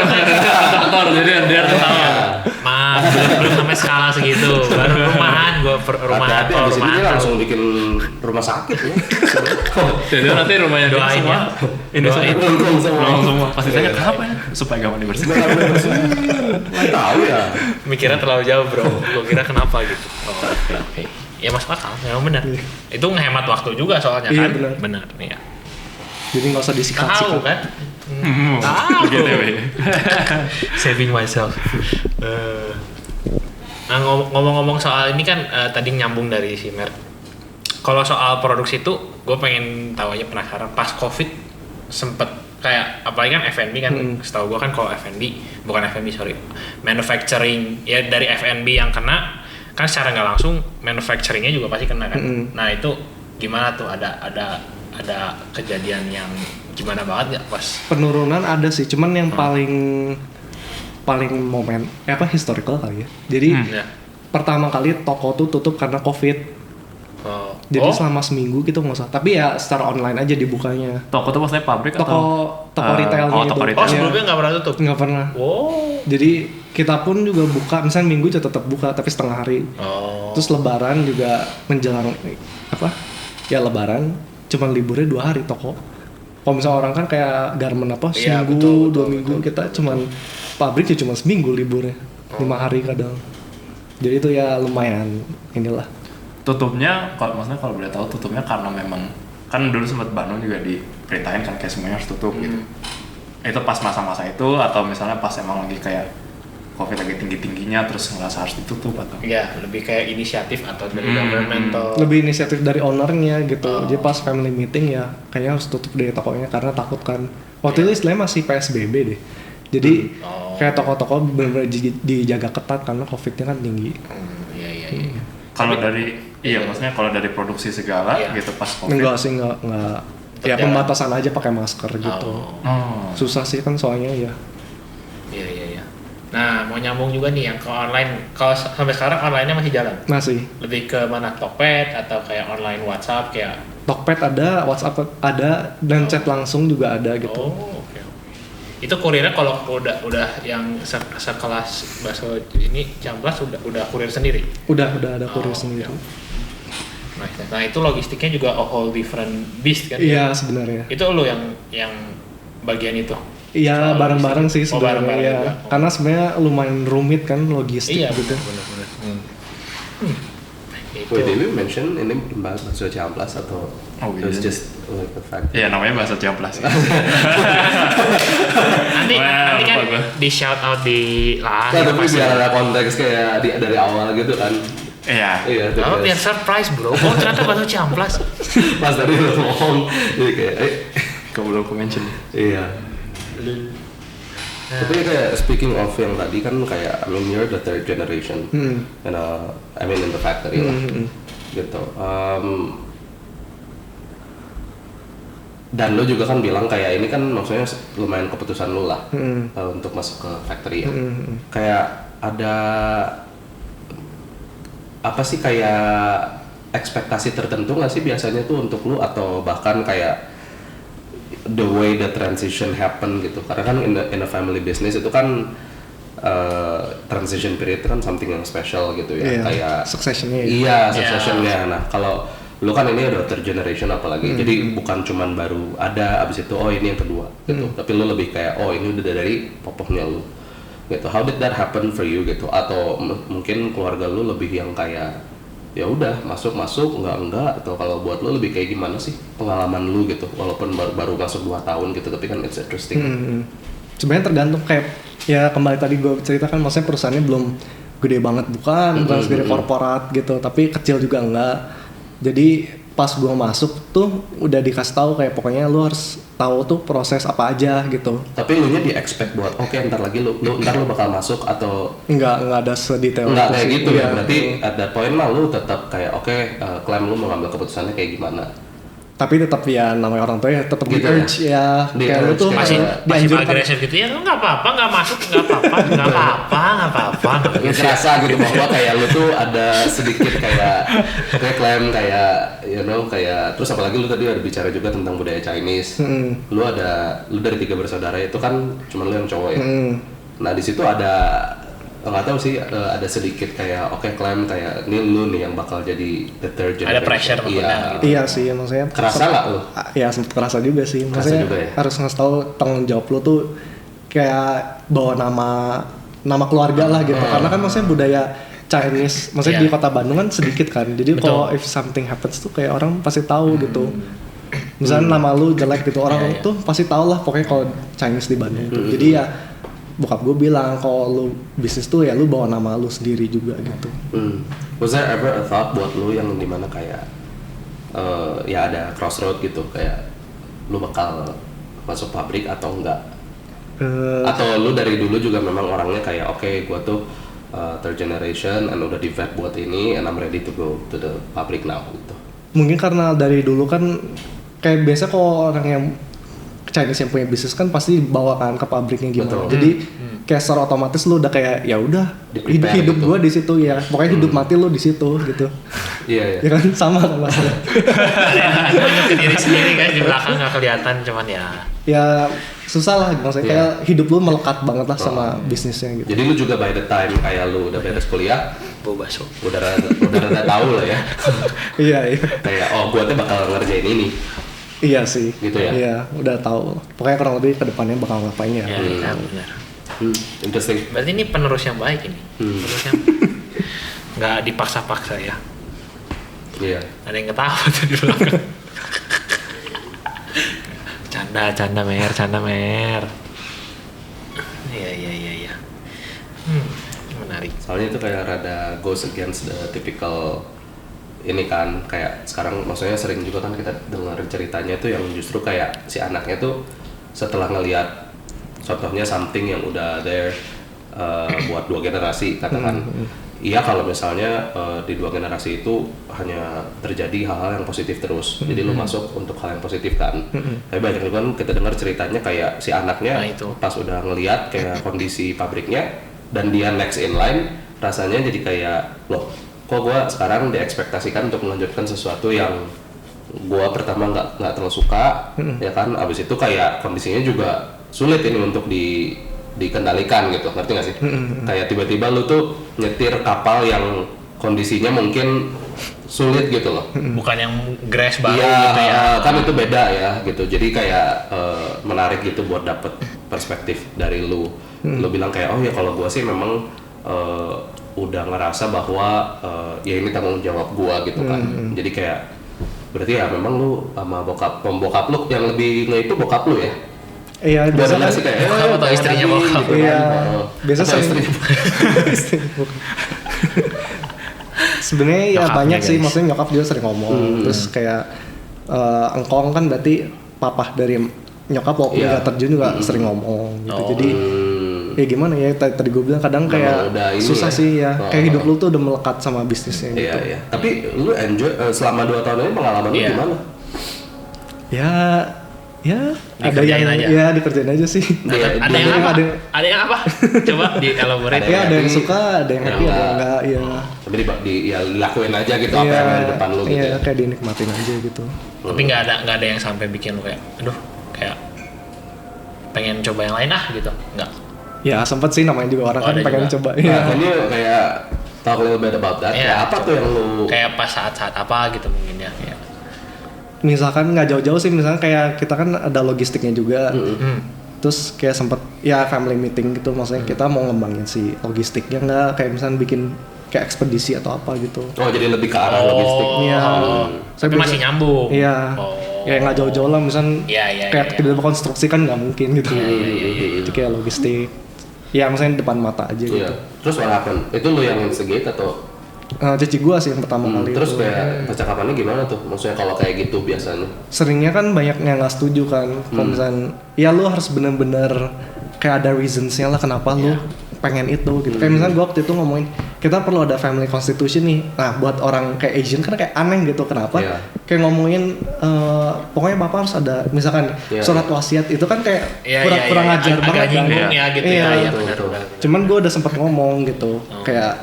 Dokter jadi dia ketawa. Maaf, belum sampai skala segitu. Baru rumahan, rumahan. Hati-hati abis ini dia langsung bikin rumah sakit ya. Jadi nanti rumahnya dia Doain semua. ya. Ini Doain. Ruang semua. Pasti tanya kenapa ya? Supaya gampang dibersihin. Nggak tahu ya. Mikirnya terlalu jauh bro. Gue kira kenapa gitu. Oke. Ya masuk akal, memang benar. Itu ngehemat waktu juga soalnya Iya, kan. benar. Iya. Jadi nggak usah Tahu disikat-sikat. kan? Tahu. Begitu ya. Saving myself. Nah ngomong-ngomong soal ini kan tadi nyambung dari si Mer. Kalau soal produksi itu, gue pengen tahu aja penasaran. Pas COVID sempet kayak apalagi kan F&B kan, setahu gue kan kalau F&B bukan F&B sorry, manufacturing ya dari F&B yang kena kan secara nggak langsung manufacturingnya juga pasti kena kan. Nah itu gimana tuh ada kejadian yang gimana banget nggak pas? Penurunan ada sih, cuman yang paling momen historical kali ya. Jadi pertama kali toko tuh tutup karena COVID. Jadi selama seminggu gitu nggak usah. Tapi ya secara online aja dibukanya. Toko tuh maksudnya pabrik atau? Toko retailnya gitu. Toko retail. Sebelumnya nggak pernah tutup? Nggak pernah. Jadi kita pun juga buka, misalnya minggu tetap buka tapi setengah hari. Terus lebaran juga menjelang lebaran cuman liburnya 2 hari toko. Kalau misalnya orang kan kayak garment seminggu, 2 minggu, kita cuman pabrik ya cuma seminggu liburnya, 5 hari kadang. Jadi itu ya lumayan inilah. Tutupnya, maksudnya kalau boleh tahu tutupnya karena memang kan dulu sempat Bandung juga diperintahin kan kayak semuanya harus tutup gitu. Itu pas masa-masa itu atau misalnya pas emang lagi kayak COVID lagi tinggi-tingginya terus ngerasa harus ditutup atau? Iya, lebih kayak inisiatif atau dari governmental. Lebih inisiatif dari ownernya gitu. Jadi pas family meeting ya kayaknya harus tutup deh tokonya karena takut kan. Waktu itu istilahnya masih PSBB deh. Jadi kayak toko-toko benar-benar dijaga ketat karena COVID-nya kan tinggi. Iya. Kalau maksudnya kalau dari produksi segala gitu pas COVID. Enggak sih, enggak. Ya pembatasan aja pakai masker gitu. Susah sih kan soalnya ya. Iya. Nah, mau nyambung juga nih yang ke online. Kalau sampai sekarang online-nya masih jalan? Masih. Lebih ke mana? Tokped atau kayak online WhatsApp kayak? Tokped ada, WhatsApp ada, dan chat langsung juga ada gitu. Oke. Itu kurirnya kalau udah yang sekelas bakso ini Ciamplas udah kurir sendiri? Udah ada kurir sendiri. Nah itu logistiknya juga a whole different beast kan? Iya sebenarnya. Itu lo yang bagian itu? Iya bareng-bareng sih sebenarnya. Bareng-bareng ya. Karena sebenarnya lumayan rumit kan logistik gitu. Bener. Wait, did we mention ini bakso Ciamplas atau it was just like the fact? Iya namanya bakso Ciamplas. nanti kan di shout out di lah. Nah, tapi biar ada konteks kayak dari awal gitu kan. Iya. Biar surprise bro. Oh ternyata bakso Ciamplas. Pas tadi lu ngomong, jadi kayak Belum aku mention. Iya. Tapi kayak speaking of yang tadi kan kayak I mean you're the third generation, and I mean in the factory lah, gitu. Dan lu juga kan bilang kayak ini kan maksudnya lumayan keputusan lu lah untuk masuk ke factory ya. Kayak ada apa sih kayak ekspektasi tertentu nggak sih biasanya tuh untuk lu, atau bahkan kayak the way the transition happen gitu? Karena kan in a family business itu kan transition period kan something yang special gitu ya, kayak successionnya. Iya, successionnya. Nah kalau lu kan ini udah third generation apalagi, jadi bukan cuman baru ada abis itu ini yang kedua gitu, tapi lu lebih kayak ini udah dari popohnya lu gitu. How did that happen for you gitu? Atau mungkin keluarga lu lebih yang kayak ya udah masuk enggak, atau kalau buat lu lebih kayak gimana sih pengalaman lu gitu, walaupun baru masuk 2 tahun gitu, tapi kan it's interesting. Sebenarnya tergantung, kayak ya kembali tadi gue ceritakan, maksudnya perusahaannya belum gede banget, bukan segede korporat gitu, tapi kecil juga enggak. Jadi pas gue masuk tuh udah dikasih tahu kayak pokoknya lu harus tahu tuh proses apa aja gitu. Tapi lu nya di expect buat ntar lagi lu bakal masuk, atau enggak ada sedetail enggak kayak sih. gitu ya. Berarti ada poin mah lu tetap kayak klaim lu mau ngambil keputusannya kayak gimana. Tapi tetap ya namanya orang tua ya tetap Gitu di-urge ya. Kayak lu tuh masih dianjurkan agresif gitu ya, lu nggak apa-apa, nggak masuk, nggak apa-apa. Kerasa gitu bahwa kayak lu tuh ada sedikit kayak klaim kayak kayak, terus apalagi lu tadi ada bicara juga tentang budaya Chinese. Lu dari 3 bersaudara itu kan cuma lu yang cowok ya. Nah di situ ada nggak tahu sih, ada sedikit kayak klaim kayak ini lu nih yang bakal jadi the third generation. Ada pressure gitu. Iya sih, maksudnya kerasa nggak lu? Ya sempet kerasa juga sih, maksudnya juga ya? harus ngasih tahu tanggung jawab lu tuh kayak bawa nama keluarga lah gitu, karena kan maksudnya budaya Chinese, maksudnya di kota Bandung kan sedikit kan, jadi kalau if something happens tuh kayak orang pasti tahu gitu. Misalnya nama lu jelek gitu, orang tuh pasti tahu lah pokoknya kalau Chinese di Bandung tuh. Jadi ya bokap gue bilang kalau lu bisnis tuh ya lu bawa nama lu sendiri juga gitu. Was there ever a thought buat lu yang dimana kayak ya ada crossroad gitu, kayak lu bakal masuk pabrik atau enggak? Atau lu dari dulu juga memang orangnya kayak gua tuh third generation and udah di vet buat ini and I'm ready to go to the pabrik now gitu. Mungkin karena dari dulu kan kayak biasa kalau orang yang Chinese yang punya bisnis kan pasti bawakan ke pabriknya gimana. Jadi kayak secara otomatis lu udah kayak ya udah hidup gitu. gua di situ ya. Pokoknya hidup mati lu di situ gitu. Iya. Ya kan sama kan maksudnya. Ke diri sendiri kan di belakang nggak kelihatan, cuman ya susah lah maksudnya kayak hidup lu melekat banget lah sama bisnisnya gitu. Jadi lu juga by the time kayak lu udah beres kuliah, bau baso. udah rada tahu lah ya. Iya. Kayak gua tuh bakal ngerjain ini. Iya sih. Gitu ya. Iya, udah tahu. Pokoknya kurang lebih ke depannya bakal ngapain ya. Ya, benar. Interesting. Berarti ini penerus yang baik ini. Penerus yang nggak dipaksa-paksa ya. Iya. Ada yang ketawa tuh di belakang. Canda mer. Iya. Menarik. Soalnya itu kayak rada goes against the typical ini kan, kayak sekarang maksudnya sering juga kan kita dengar ceritanya tuh yang justru kayak si anaknya tuh setelah ngelihat contohnya something yang udah there buat 2 generasi katakan. Iya kalau misalnya di 2 generasi itu hanya terjadi hal-hal yang positif terus, jadi lu masuk untuk hal yang positif kan. Tapi banyak juga kan kita dengar ceritanya kayak si anaknya pas udah ngelihat kayak kondisi pabriknya dan dia next in line, rasanya jadi kayak loh kok gue sekarang diekspektasikan untuk melanjutkan sesuatu yang gue pertama nggak terlalu suka, ya kan, abis itu kayak kondisinya juga sulit ini untuk dikendalikan gitu, ngerti nggak sih? Kayak tiba-tiba lu tuh nyetir kapal yang kondisinya mungkin sulit gitu loh. Bukan yang grass baru ya, gitu ya. Kan itu beda ya gitu, jadi kayak menarik gitu buat dapet perspektif dari lu. Lu bilang kayak ya kalau gue sih memang udah ngerasa bahwa ya ini tanggung jawab gua gitu kan. Jadi kayak berarti ya memang lu sama bokap lu yang lebih itu bokap lu ya. Iya, biasa kan sih kayak atau istrinya bokap. gitu iya. kan. Biasa sering sebenarnya ya Nyokapnya, banyak sih, guys. maksudnya nyokap juga sering ngomong. Terus kayak engkong kan berarti papa dari nyokap walaupun nggak terjun juga sering ngomong gitu. Jadi ya gimana ya, tadi gue bilang kadang kayak susah sih ya, kayak hidup lu tuh udah melekat sama bisnisnya gitu. Iya. Tapi lu enjoy selama 2 tahun ini, pengalaman lu gimana? Ya Ya ada Dikerjain yang aja. ya dikerjain aja sih. Ada yang apa? Ada yang apa? Coba di elaborate. Ya ada yang happy, suka, ada yang happy, ada yang enggak. Iya. Tapi ya dilakuin aja gitu apa yang ada di depan lu gitu. Iya, Ya. kayak dinikmatin aja gitu. Tapi nggak ada yang sampai bikin lu kayak, aduh, kayak pengen coba yang lain gitu, nggak? Ya sempet sih, namanya juga orang kan ada pengen juga. coba. Nah, Iya. ini kayak talk a little bit about that. Iya, Kayak apa coba. tuh yang lu Kayak pas saat-saat apa gitu mungkin ya. Kayak. Misalkan nggak jauh-jauh sih, misalkan kayak kita kan ada logistiknya juga. Terus kayak sempet ya family meeting gitu, maksudnya kita mau ngembangin si logistiknya nggak, kayak misalnya bikin kayak ekspedisi atau apa gitu. Oh, jadi lebih ke arah logistik. Iya. Tapi masih nyambung. Iya. Oh. Ya nggak jauh-jauh lah, misalnya Iya, kayak iya. tiba-tiba konstruksi kan nggak mungkin gitu. Iya. Itu kayak logistik. Ya misalnya depan mata aja Iya. gitu. Terus what happened? Itu lu yang instigate atau Cici gua sih yang pertama kali terus itu. kayak percakapannya gimana tuh? Maksudnya kalau kayak gitu biasanya? Seringnya kan banyak yang nggak setuju kan. Kalau misalnya ya lu harus bener-bener kayak ada reasons-nya lah kenapa lu pengen itu gitu. Kayak misalnya gua waktu itu ngomongin kita perlu ada family constitution nih. Nah buat orang kayak Asian kan kayak aneh gitu, kenapa? Iya. Kayak ngomongin pokoknya bapak harus ada misalkan Iya, surat wasiat itu kan kayak Iya, kurang iya, ajar agak banget kan. nyinggung ya gitu Iya, ya. Iya, betul, benar, betul. benar. Cuman gue udah sempet ngomong gitu, kayak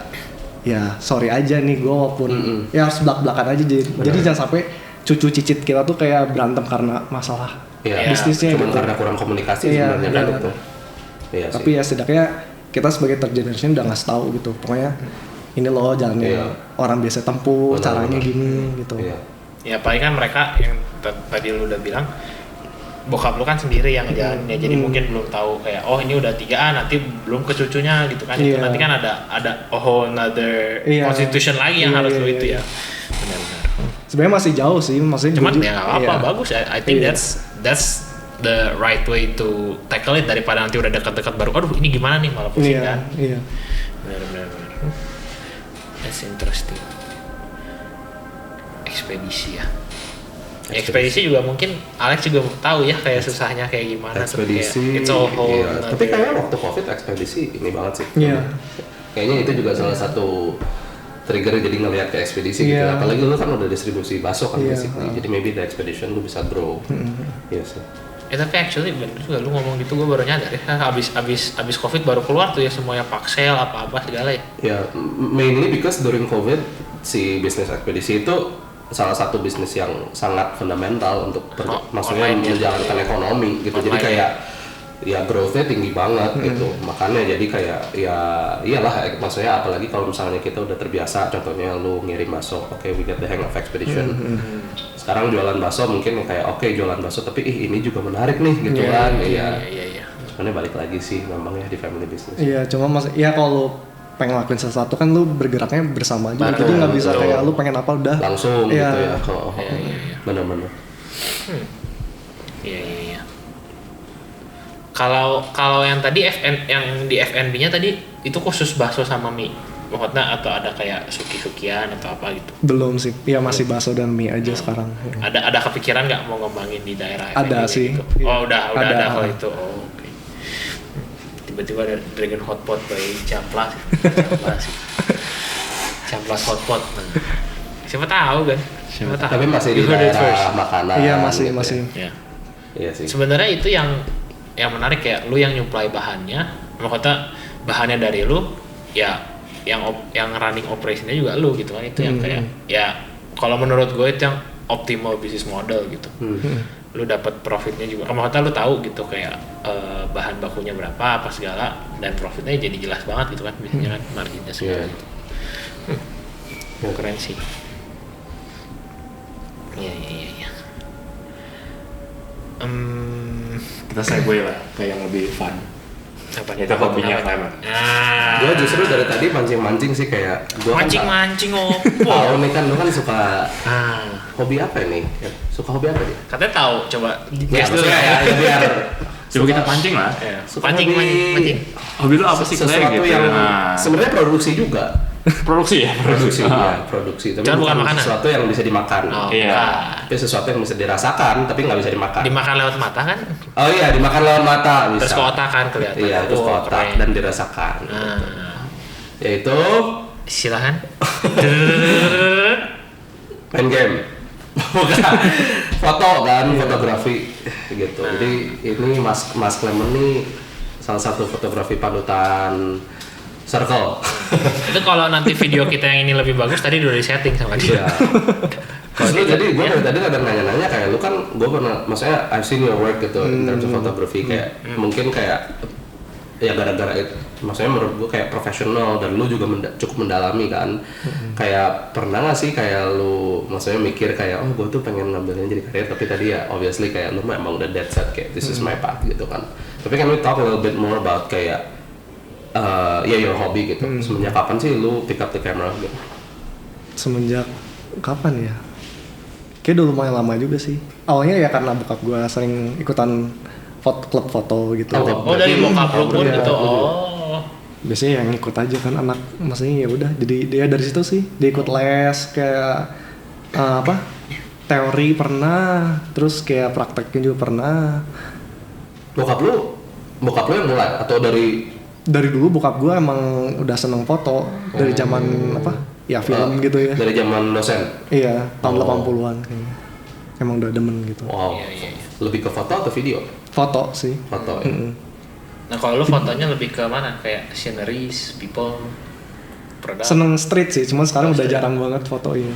ya sorry aja nih gue walaupun ya harus belak-belakan aja, jadi jangan sampai cucu cicit kita tuh kayak berantem karena masalah Iya. bisnisnya Cuma gitu. karena kurang komunikasi Iya, sebenarnya kan iya. itu. Iya Tapi ya setidaknya kita sebagai third generation udah ngasih tahu gitu, pokoknya ini loh jalannya Iya. orang biasa tempuh, Benar, caranya benar. gini gitu. Iya. Ya paling kan mereka yang tadi lu udah bilang bokap lu kan sendiri yang ngejalaninnya, jadi mungkin belum tahu kayak oh ini udah 3A nanti belum ke cucunya gitu kan. Itu Iya. nanti kan ada a whole another Iya. constitution lagi yang Iya, harus iya, lu itu iya. ya. Benar-benar. Sebenarnya masih jauh sih, maksudnya Cuman gua ya nggak apa-apa, iya. bagus ya. I think Iya. that's the right way to tackle it daripada nanti udah dekat-dekat baru aduh ini gimana nih malah pusing Iya, kan. iya. Benar-benar. That's interesting. Ekspedisi ya. Ekspedisi juga mungkin Alex juga tahu ya kayak susahnya kayak gimana tuh, Ekspedisi. kayak it's a whole Iya. another- Tapi kayaknya waktu Covid ekspedisi ini banget sih. Iya. Kayaknya itu juga salah satu trigger jadi ngelihat ke ekspedisi gitu. Iya. Apalagi lu kan udah distribusi bakso kan Iya, basically. Jadi maybe the expedition lu bisa grow. Iya sih. tapi actually bener juga lu ngomong gitu, gue baru nyadar ya abis Covid baru keluar tuh ya semuanya paksel apa-apa segala ya. Ya, mainly because during COVID si bisnis ekspedisi itu salah satu bisnis yang sangat fundamental untuk maksudnya online ya. menjalankan ekonomi gitu. Jadi Online kayak ya growth-nya tinggi banget gitu. Makanya jadi kayak ya iyalah maksudnya apalagi kalau misalnya kita udah terbiasa contohnya lu ngirim bakso, oke we get the hang of expedition. Sekarang jualan bakso mungkin kayak oke jualan bakso tapi ini juga menarik nih gitu kan. Iya. Iya. Sebenarnya balik lagi sih memang ya di family business. Iya, cuma ya kalau lu pengen lakuin sesuatu kan lu bergeraknya bersama aja. Bareng, Jadi nggak bisa betul. kayak lu pengen apa udah Langsung Iya. gitu ya. Iya. Benar-benar. Iya. Kalau yang tadi yang di FNB-nya tadi itu khusus bakso sama mie. Maksudnya atau ada kayak suki-sukian atau apa gitu. belum sih. Iya masih bakso dan mie aja sekarang. Ada kepikiran nggak mau ngembangin di daerah Ada FNB-nya sih. gitu? Iya. Oh udah Ada. ada kalau itu. Oh, oke. Tiba-tiba ada Dragon Hotpot by Camplas. Camplas Hotpot. Nah. Siapa tahu kan? Siapa tahu. Tapi masih di You heard it first. daerah makanan. Iya masih gitu masih. Ya. Iya sih. Sebenarnya itu yang menarik kayak lu yang nyuplai bahannya, maksudnya bahannya dari lu, ya yang running operationnya juga lu gitu kan, itu yang kayak ya kalau menurut gue itu yang optimal business model gitu. Lu dapat profitnya juga, maksudnya lu tahu gitu kayak bahan bakunya berapa apa segala dan profitnya jadi jelas banget gitu kan, biasanya kan marginnya segala Iya. gitu. Keren sih. Iya. Kita segue lah ke yang lebih fun. Apa Itu hobinya Clement. Nah, Gue justru dari tadi mancing-mancing sih kayak gua kan mancing opo. tahu nih kan lu kan suka Ah, hobi apa ini? Suka hobi apa dia? katanya tahu, coba Ya, guess dulu maksudnya ya. ya biar Coba kita pancing lah. Ya, suka pancing. Hobi lu apa sih sesuatu Clay, gitu? yang Nah, sebenarnya produksi juga. produksi ya, Produksi Ah. ya, produksi. Tapi Cuman bukan makanan. sesuatu yang bisa dimakan. Oh, Iya. nah. Tapi sesuatu yang bisa dirasakan tapi nggak bisa dimakan. Dimakan lewat mata kan? Oh iya, dimakan lawan mata bisa. Terus ke otak kan kelihatan. Iya, terus ke Oh, otak keren. dan dirasakan. Nah, Yaitu silakan. main game. Bukan. foto kan, fotografi gitu. Jadi ini Mas Clement nih salah satu fotografi panutan Circle. Itu kalau nanti video kita yang ini lebih bagus tadi udah di-setting sama dia. Iya. Jadi gue dari tadi kadang nanya-nanya kayak lu kan, gue pernah, maksudnya I've seen your work gitu in terms of photography kayak mungkin kayak ya gara-gara itu, maksudnya menurut gue kayak profesional dan lu juga cukup mendalami kan. Kayak pernah nggak sih kayak lu maksudnya mikir kayak gue tuh pengen ngambilnya jadi karir, tapi tadi ya obviously kayak lu emang udah dead set kayak this is my path gitu kan. Tapi kan we talk a little bit more about kayak your hobby gitu. Semenjak kapan sih lu pick up the camera gitu? Semenjak kapan ya? Kayak udah lumayan lama juga sih. Awalnya ya karena bokap gue sering ikutan klub foto gitu. Oh dari bokap lu pun gitu. Biasanya yang ikut aja kan anak, maksudnya ya udah. Jadi dia dari situ sih, dia ikut les kayak teori pernah, terus kayak prakteknya juga pernah. Bokap lu yang mulai atau dari dulu bokap gue emang udah seneng foto dari zaman film gitu ya. Dari zaman dosen? Iya, tahun 80-an kayaknya. Emang udah demen gitu. Wow. Iya. Lebih ke foto atau video? Foto sih. Foto ya. Nah kalau lu fotonya lebih ke mana? Kayak sceneries, people, product? Seneng street sih, cuman sekarang udah jarang banget fotoin.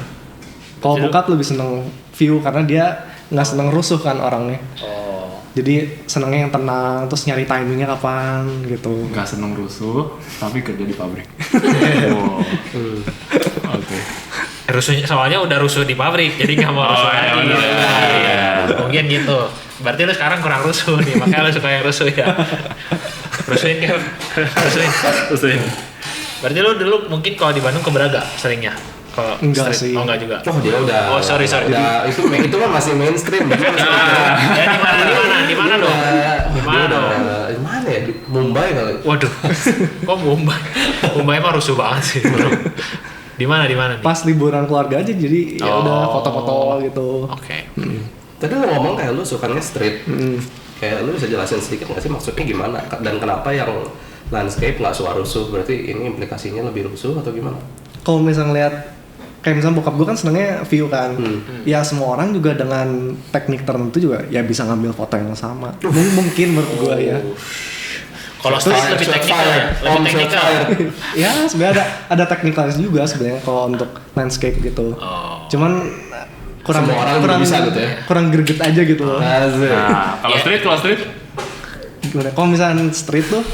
Kalau bokap lebih seneng view karena dia nggak seneng rusuh kan orangnya. Jadi senengnya yang tenang, terus nyari timingnya kapan gitu. Nggak seneng rusuh, tapi kerja di pabrik. Oke. Rusuhnya soalnya udah rusuh di pabrik, jadi nggak mau rusuh lagi. Iya. Mungkin gitu. Berarti lu sekarang kurang rusuh nih, makanya lu suka yang rusuh ya. Rusuhin kan? Rusuhin. Berarti lu dulu mungkin kalau di Bandung ke Braga seringnya? Kalau enggak street. sih. Oh enggak juga. Oh dia udah. Oh sorry. Udah, itu kan masih mainstream. Ya di mana dong? Di mana dong? Di mana ya? Di Mumbai kali. Waduh. Kok Mumbai? Mumbai mah rusuh banget sih, bro. Di mana nih? Pas liburan keluarga aja, jadi ya udah foto-foto gitu. Oke. Tadi lu ngomong kayak lu sukanya street. Kayak lu bisa jelasin sedikit nggak sih maksudnya gimana? Dan kenapa yang landscape nggak suka rusuh? Berarti ini implikasinya lebih rusuh atau gimana? Kalau misalnya lihat kayak misalnya bokap gue kan senengnya view kan, ya semua orang juga dengan teknik tertentu juga ya bisa ngambil foto yang sama. Mungkin menurut gue ya. Kalau street lebih teknikal ya, lebih teknikal. Ya sebenarnya ada teknikalnya juga sebenarnya kalau untuk landscape gitu. Cuman kurang bisa gitu ya. Kurang greget aja gitu loh. Nah, kalau street Gimana? Kalau misalnya street tuh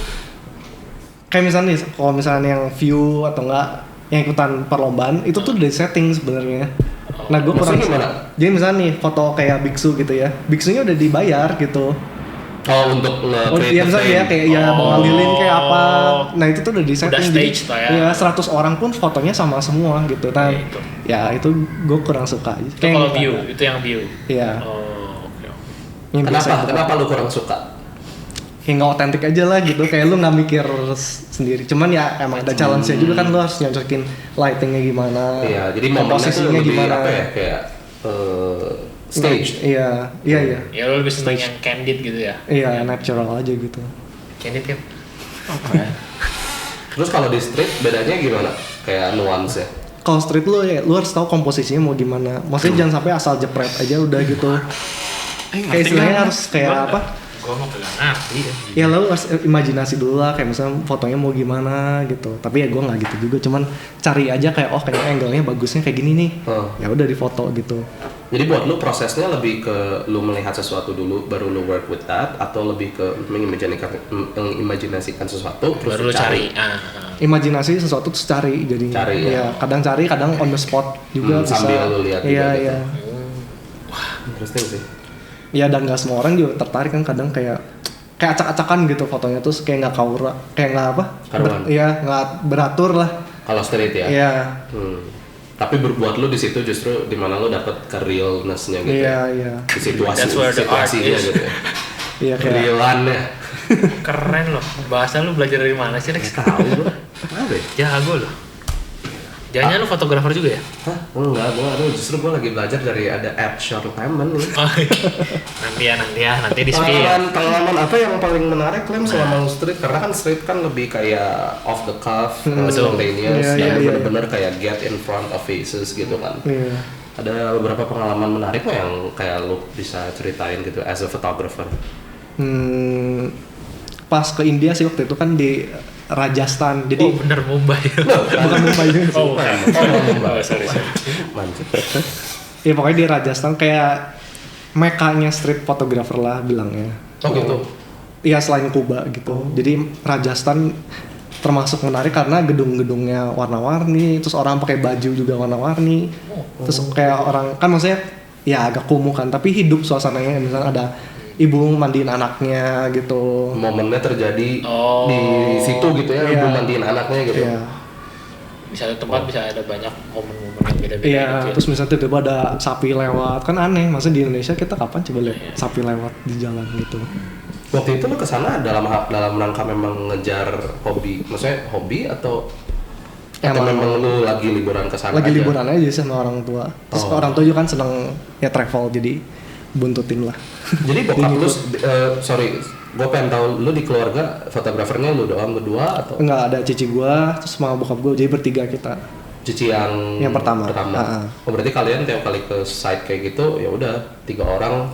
kayak misalnya nih, kalau misalnya yang view atau enggak yang ikutan perlombaan itu tuh udah setting sebenarnya. Nah gue kurang. Jadi misalnya nih foto kayak biksu gitu ya, biksunya udah dibayar gitu. Oh untuk ya misalnya ya kayak ya bawa lilin kayak apa. Nah itu tuh udah di setting. Udah stage lah ya. Ya 100 orang pun fotonya sama semua gitu. Nah ya itu gue kurang suka aja. Itu kalau view, itu yang view. Iya. Oke. Kenapa lu kurang suka? Kayak nggak otentik aja lah gitu, kayak lu nggak mikir sendiri. Cuman ya emang ada challenge-nya juga kan, lu harus nyocokin lightingnya gimana, iya, jadi komposisinya gimana, apa ya, kayak stage. Iya. Ya lu lebih seneng yang candid gitu ya? Iya, natural aja gitu. Candid kan? Terus kalau di street bedanya gimana? Kayak nuance ya? Kalau street lu harus tahu komposisinya mau gimana. Maksudnya jangan sampai asal jepret aja udah gitu. Kayak istilahnya harus kayak apa? Gue mau kagak ngerti ya lalu harus imajinasi dulu lah, kayak misalnya fotonya mau gimana gitu. Tapi ya gue nggak gitu juga, cuman cari aja kayak kayaknya angle-nya bagusnya kayak gini nih. Ya udah difoto gitu. Jadi buat lu prosesnya lebih ke lu melihat sesuatu dulu baru lu work with that, atau lebih ke mengimajinasikan sesuatu terus baru lu cari. Imajinasi sesuatu terus cari jadinya. Ya kadang cari, kadang on the spot juga bisa. Sambil lu lihat juga. Iya. Wah, interesting sih. Ya dan nggak semua orang juga tertarik kan, kadang kayak acak-acakan gitu fotonya, terus kayak nggak kayak nggak nggak beratur lah. Kalau street ya. Iya. Tapi buat lu di situ justru dimana lu dapet ke realness-nya gitu. Iya. Di situasinya gitu. Iya kayak. Realannya. Keren loh. Bahasa lu belajar dari mana sih, Lex? Tahu gua. Apa ya? Jago loh. Jangan lu fotografer juga ya? Hah? Enggak, justru gue lagi belajar dari ada app Short Payment nih. Nanti di spill. Pengalaman apa yang paling menarik Clem selama street? Karena kan street kan lebih kayak off the cuff, spontaneous, dan bener-bener kayak get in front of faces gitu kan. Ada beberapa pengalaman menarik nggak yang kayak lu bisa ceritain gitu as a photographer? Pas ke India sih waktu itu kan di Rajasthan, jadi Oh bener Mumbai. bukan Mumbai juga sih. Oh, sorry. Mantap. Ya pokoknya di Rajasthan kayak mekanya street photographer lah bilangnya. Oh gitu. Iya selain Kuba gitu. Jadi Rajasthan termasuk menarik karena gedung-gedungnya warna-warni, terus orang pakai baju juga warna-warni. Terus kayak orang kan maksudnya ya agak kumuh kan, tapi hidup suasananya. Misalnya ada ibu mandiin anaknya gitu. Momennya terjadi di situ gitu ya, Iya. ibu mandiin anaknya gitu. Iya. Bisa ada tempat bisa ada banyak momen-momen yang beda-beda Iya, gitu ya. terus misalnya tiba-tiba ada sapi lewat, kan aneh. Maksudnya di Indonesia kita kapan coba lihat sapi lewat di jalan gitu. Waktu itu lu kesana dalam rangka memang ngejar hobi, maksudnya hobi atau memang lu lagi liburan kesana Lagi aja? liburan aja sama orang tua. Terus orang tua juga kan seneng ya travel, jadi buntutin lah. Jadi bokap lu, sorry, gue pengen tahu lu di keluarga fotografernya lu doang berdua atau Enggak, ada cici gua, terus sama bokap gua, jadi bertiga kita. cici yang pertama. Oh berarti kalian tiap kali ke site kayak gitu ya udah 3 orang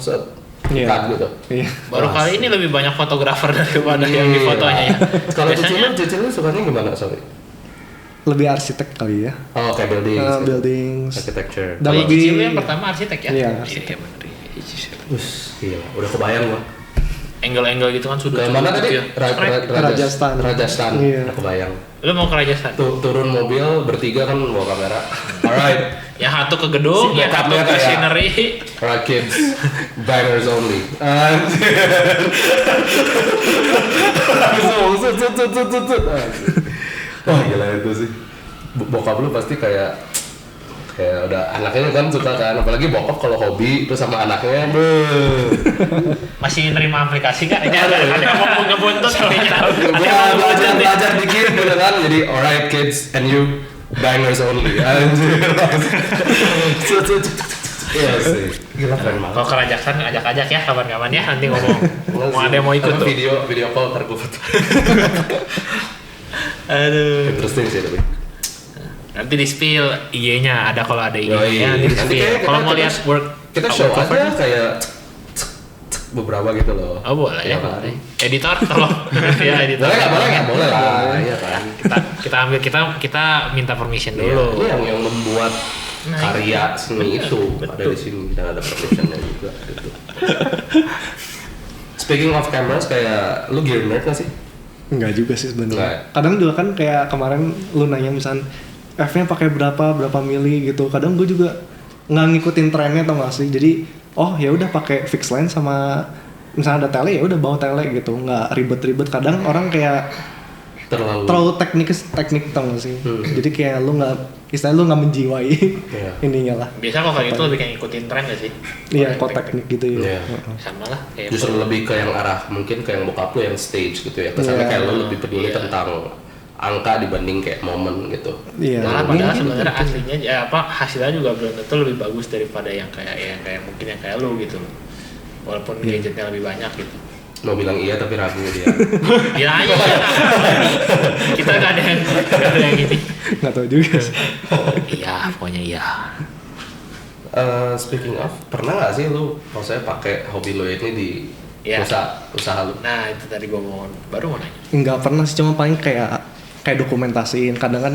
Iya. gitu. Iya. Baru kali ini lebih banyak fotografer daripada yang di fotonya ya. Kalau Biasanya cici lu sukanya gimana, sorry? Lebih arsitek kali ya. Oh kayak building, Buildings. architecture. Dan kalau lebih cici lu yang pertama arsitek ya? Iya, Iya bener. Gila, udah kebayang gua. Angle-angle gitu kan sudut. Ke mana tadi? ya. Rajasthan. Rajasthan. Iya. Udah kebayang. Lu mau ke Rajasthan? Turun mobil bertiga kan bawa kamera. Alright, Yang satu ke gedung, yang satu backupnya ke kayak- scenery. alright kids, bangers only. Wah gila itu sih. Bokap lu pasti kayak udah anaknya kan suka kan, apalagi bokap kalau hobi terus sama anaknya, Masih nerima aplikasi kan? Ini ada yang mau ngebuntut kayaknya. Ada yang mau belajar dikit gitu kan, jadi alright kids and you bangers only. Anjir. Iya sih, gila keren banget. Kalau ke Rajasthan ajak-ajak ya kapan-kapan ya nanti ngomong. Mau ada yang mau ikut tuh. Video call ntar gue foto. Aduh. Interesting sih tapi. Nanti di spill IG-nya ada kalau ada IG-nya Yoi. nanti di Nanti spill. kayak Kalau kita- mau lihat work Kita show cover, aja kayak beberapa gitu loh. Oh boleh ya, Iya kan? boleh. Editor tolong. Ya editor. Boleh lah, iya kan. Kita minta permission Iya, dulu. ini yang membuat Nah, karya seni betul, itu betul. ada di sini dan ada permissionnya juga gitu. Speaking of cameras, kayak lu gear nerd nggak sih? enggak juga sih Enggak. sebenarnya. Kadang juga kan kayak kemarin lu nanya misalnya F-nya pakai berapa mili gitu. Kadang gue juga nggak ngikutin trennya tau gak sih. Jadi oh ya udah pakai fix lens sama misalnya ada tele ya udah bawa tele gitu. Nggak ribet-ribet. Kadang orang kayak terlalu teknik tau gak sih. Jadi kayak lu nggak istilahnya lu nggak menjiwai Iya. ininya lah. Biasa kalau kayak gitu lebih kayak ngikutin tren gak sih? Iya kok teknik gitu Iya. ya. Sama lah kayak Justru lebih ke yang arah mungkin ke yang bokap lu yang stage gitu ya. Kesannya Iya. kayak lu lebih peduli Iya. tentang angka dibanding kayak momen gitu. Iya. malah Iya, padahal gitu. sebenarnya aslinya ya apa hasilnya juga belum tentu lebih bagus daripada yang kayak mungkin yang kayak lu gitu. Walaupun gadgetnya lebih banyak gitu. Mau bilang iya tapi ragu dia. Bilang aja ya. Kita gak ada yang ini. Nggak tahu juga sih. Iya, pokoknya iya. Speaking of, pernah nggak sih lu maksudnya pakai hobi lu ini di Iya. usaha lu? Nah, itu tadi gua baru mau nanya. Nggak pernah sih, cuma paling kayak dokumentasiin. Kadang kan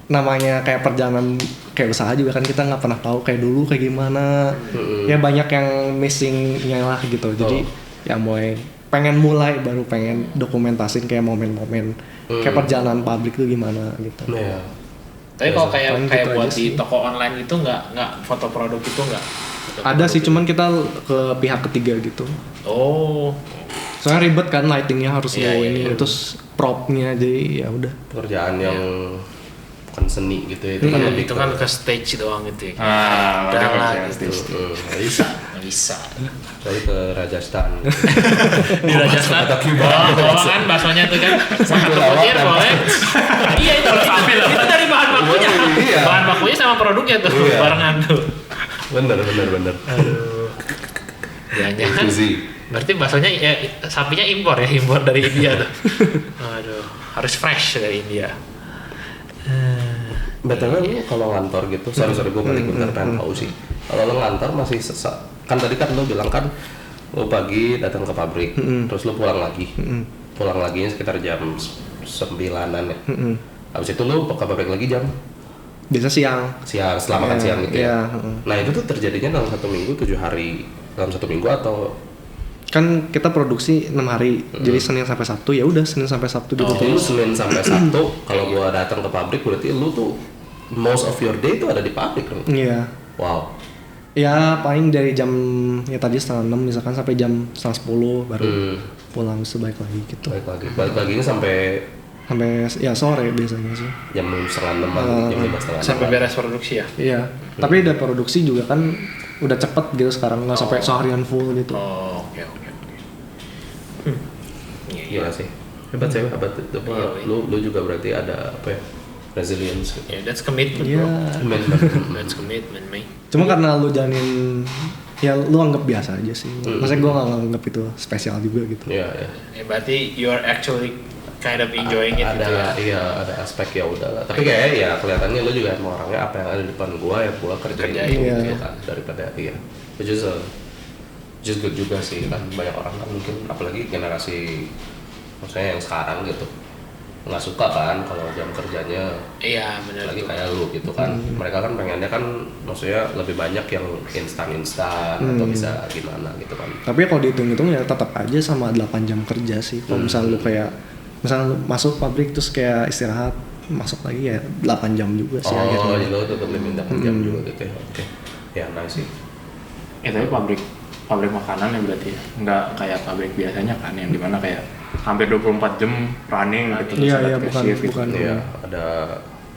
namanya kayak perjalanan kayak usaha juga kan kita nggak pernah tahu kayak dulu kayak gimana. Ya banyak yang missingnya lah gitu. Jadi ya pengen mulai baru pengen dokumentasin kayak momen-momen kayak perjalanan pabrik itu gimana gitu. Iya. Tapi kalau kayak paling kayak gitu buat aja di sih. toko online itu nggak foto produk itu nggak? Foto Ada produk sih, itu. cuman kita ke pihak ketiga gitu. Oh, Soalnya ribet kan, lightingnya harus Iya, bawa iya, ini, iya. terus propnya jadi ya udah. Pekerjaan yang bukan seni gitu ya. Itu kan iya, lebih itu kan ke stage doang gitu ya. Ah, Udah makanya lah kerja gitu. stage. nggak bisa. Nggak bisa. Dari ke Rajasthan. Di Rajasthan. Bawa kan baksonya tuh kan. Satu lawak butir dan boleh. Iya itu itu dari bahan bakunya. Iya. Bahan bakunya sama produknya tuh Iya. barengan tuh. Bener. Jangan-jangan. Itu sih. Berarti baksonya ya sapinya impor dari India tuh. Aduh, harus fresh dari India. BTW lu kalau ngantor gitu, sorry gue balik bentar pengen tahu sih. Kalau lu ngantor masih kan tadi kan lu bilang kan lu pagi datang ke pabrik, terus lu pulang lagi. Pulang lagi sekitar jam 9-an ya. Habis itu lu ke pabrik lagi jam Biasa siang setelah makan siang gitu ya. Iya. Nah itu tuh terjadinya dalam 1 minggu 7 hari dalam 1 minggu atau kan kita produksi 6 hari, jadi Senin sampai Sabtu ya udah Senin sampai Sabtu gitu. Jadi lu Senin sampai Sabtu kalau gua datang ke pabrik berarti lu tuh most of your day tuh ada di pabrik kan? Iya. Wow. Ya paling dari jam ya tadi 5:30 misalkan sampai jam 9:30 baru pulang sebaik lagi gitu. Balik lagi ini sampai ya sore biasanya sih. jam 5:30, jam 5:30. Sampai beres produksi ya? Iya. Tapi udah produksi juga kan udah cepet gitu sekarang, nggak sampai seharian full gitu. Oh, oke. Iya sih. Hebat. Lu juga berarti ada apa ya? Resilience. Yeah, that's commitment, Iya. bro. That's commitment, man. Cuma karena lu jalanin ya lu anggap biasa aja sih. Maksudnya gue nggak nganggap itu spesial juga gitu. Iya. Berarti you are actually kind of enjoying it gitu ya? Iya, ada aspek ya udah lah. Tapi kayak ya kelihatannya lu juga emang orangnya apa yang ada di depan gua ya gua kerjain itu Iya. gitu kan daripada which is good juga sih kan banyak orang kan mungkin apalagi generasi maksudnya yang sekarang gitu nggak suka kan kalau jam kerjanya Iya, benar. lagi kayak lu gitu kan. Mereka kan pengennya kan maksudnya lebih banyak yang instan atau bisa gimana gitu kan. Tapi kalau dihitung-hitung ya tetap aja sama 8 jam kerja sih. Kalau misalnya lu kayak misalnya lu masuk pabrik terus kayak istirahat masuk lagi ya 8 jam juga sih akhirnya. Oh, jadi lu tetap lebih 8 jam juga gitu ya. Oke. Ya, nice sih. Tapi pabrik makanan ya berarti ya? Nggak kayak pabrik biasanya kan yang dimana kayak hampir 24 jam running gitu. Iya, terus ada iya, cash bukan- shift gitu. bukan. Iya, ada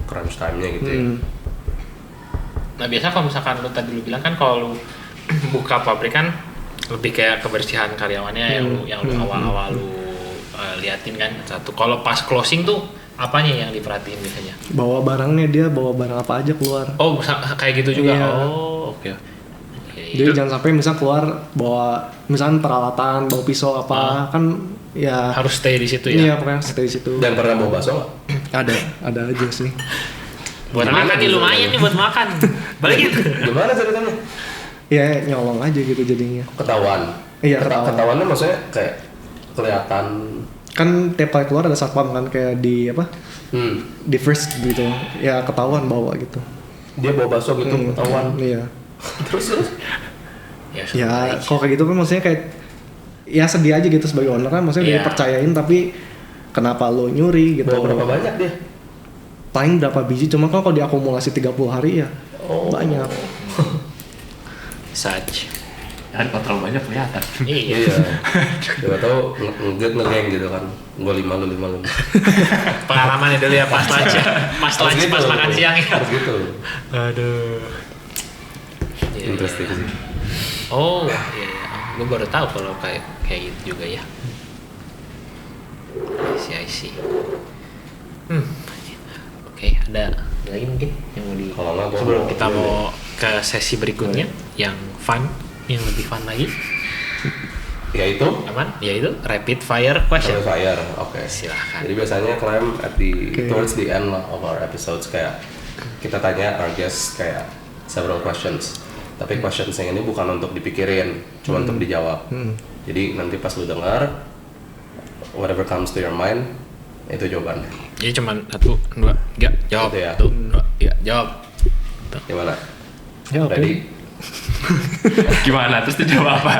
crunch time-nya gitu ya. Nah, biasa kalau misalkan lu tadi lu bilang kan kalau lu buka pabrik kan lebih kayak kebersihan karyawannya yang lu awal-awal lu liatin kan satu. Kalau pas closing tuh apanya yang diperhatiin biasanya? Bawa barangnya, dia bawa barang apa aja keluar. Oh, kayak gitu juga. Iya. Oh, oke. Jadi jangan sampai misal keluar bawa misalkan peralatan, bawa pisau apa kan ya harus stay di situ ya. Iya, pokoknya stay di situ. Dan pernah bawa bakso nggak? Ada aja sih. Buat makan nih lumayan nih buat makan. Balikin. Gimana ceritanya? Ya nyolong aja gitu jadinya. Ketahuan. Iya, ketahuan. Ketahuannya maksudnya kayak kelihatan. Kan tiap kali keluar ada satpam kan kayak di apa? Di first gitu. Ya ketahuan bawa gitu. Dia bawa bakso gitu ketahuan. Iya. Terus. Ya kalau kayak gitu kan maksudnya kayak ya sedih aja gitu sebagai owner kan maksudnya udah Iya. dipercayain tapi kenapa lo nyuri gitu. Bawa berapa banyak dia? Paling berapa biji cuma kan kalau diakumulasi 30 hari ya banyak. Such. Ya, kalau terlalu banyak kelihatan. Iya. Iya. Coba tahu ngegeng gitu kan. Gua 5 lu 5 lu. Pengalaman dulu ya pas lunch ya. Pas Harus lunch gitu. pas makan siang ya. Harus gitu. Aduh. Iya, Interesting iya. sih. Oh, iya. Gue baru tahu kalau kayak gitu juga ya. I see. Oke, ada lagi mungkin yang mau di Kalau nggak, gua sebelum mau- kita mau ke sesi berikutnya yang fun, yang lebih fun lagi. Ya itu. Aman? Yaitu rapid fire question. Rapid fire. Oke. Silahkan. Jadi biasanya kalian towards the end lah of our episodes kayak kita tanya our guests kayak several questions. Tapi questions yang ini bukan untuk dipikirin, cuma untuk dijawab. Jadi nanti pas lu dengar, whatever comes to your mind, itu jawabannya. Jadi cuma 1, 2, 3, jawab. Gitu ya. 1, 2, 3, jawab. Gimana? Ya oke. Ready? Gimana? Terus dijawab apa?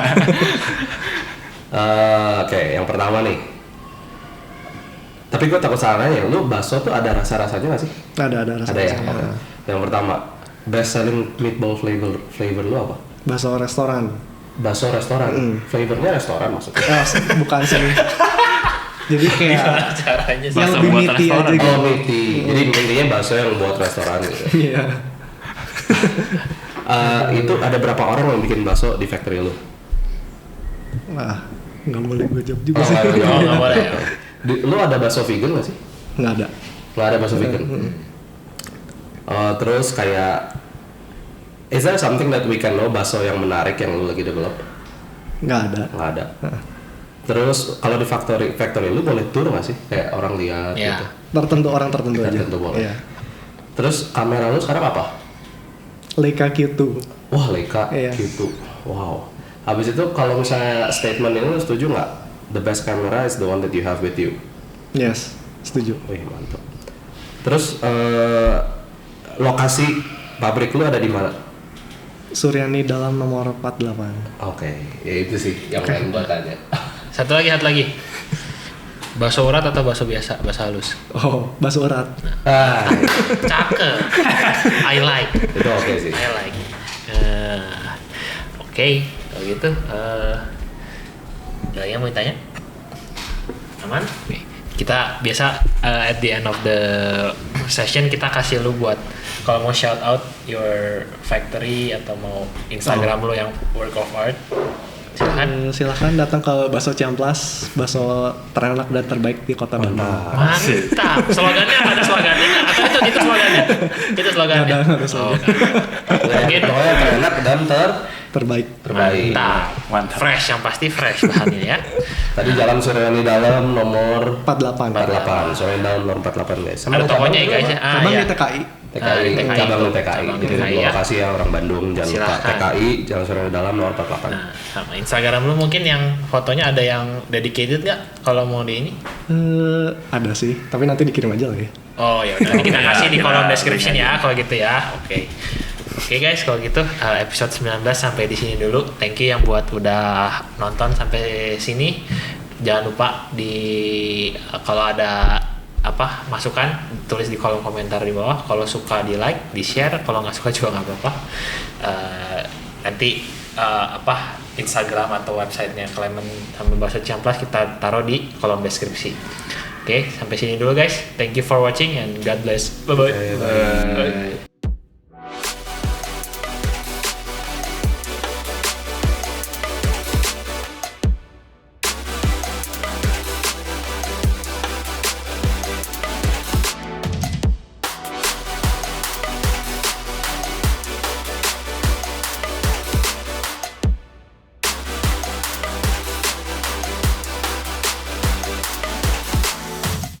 Oke, yang pertama nih. Tapi gue takut salahnya, lu bakso tuh ada rasa-rasanya nggak sih? Ada Ada ya? rasa-rasanya. Oke. Yang pertama, best selling meatball flavor lu apa? Bakso restoran. Bakso restoran? Flavornya restoran maksudnya? Bukan sih. Jadi kayak Caranya sih. yang Bakso lebih buat meaty restoran. aja gitu. Oh, meaty. Jadi intinya bakso yang buat restoran gitu. Iya. Itu ada berapa orang yang bikin bakso di factory lu? Wah, nggak boleh gue jawab juga Oh, sih. nggak boleh. Lu ada bakso vegan nggak sih? Nggak ada. Nggak ada bakso vegan. Terus kayak, is there something that we can know bakso yang menarik yang lu lagi develop? Nggak ada. Nggak ada. Terus kalau di factory lu boleh tour nggak sih? Kayak orang lihat Iya. gitu. Orang tertentu aja. Tertentu boleh. Iya. Terus kamera lu sekarang apa? Leica Q2. Wah, Leica Iya. Q2. Wow. Habis itu kalau misalnya statement ini lu setuju nggak? The best camera is the one that you have with you. Yes, setuju. Wih, mantap. Terus lokasi pabrik lu ada di mana? Suryani Dalam nomor 48. Oke, ya itu sih yang pengen gua tanya. Satu lagi. Bakso urat atau bakso biasa, bakso halus? Oh, bakso urat. Ah, Cakep. I like. itu oke sih. I like. Oke, kalau gitu ada yang mau ditanya? Aman? Oke. Kita biasa at the end of the session kita kasih lu buat kalau mau shout out your factory atau mau Instagram lu yang work of art. Silahkan datang ke Bakso Ciamplas, bakso terenak dan terbaik di Kota Bandung. Mantap. Slogannya ada slogannya nggak? Atau itu slogannya? Itu slogannya. Nggak ada slogan. Mungkin Pokoknya terenak dan Terbaik. terbaik. Mantap. Fresh, yang pasti fresh bahannya ya. Tadi Jalan Suryani Dalam nomor 48. 48. Suryani Dalam nomor 48 guys. Ada tokonya ya guys ya. Cabang Iya. di TKI. TKI, TKI. cabang TKI. Cabang Jadi TKI, dua ya. lokasi ya orang Bandung, jangan lupa Silakan. TKI, Jalan Suryani Dalam nomor 48. Nah, sama Instagram lu mungkin yang fotonya ada yang dedicated nggak kalau mau di ini? Ada sih, tapi nanti dikirim aja lah ya. Oh ya udah, nanti kita kasih di kolom Ya, description ya kalau gitu ya. Oke guys, kalau gitu episode 19 sampai di sini dulu. Thank you yang buat udah nonton sampai sini. Jangan lupa kalau ada masukan tulis di kolom komentar di bawah. Kalau suka di like, di share. Kalau nggak suka juga nggak apa-apa. Nanti Instagram atau websitenya Clement sama Bakso Ciamplas kita taruh di kolom deskripsi. Oke, sampai sini dulu guys. Thank you for watching and God bless. Bye bye. Bye.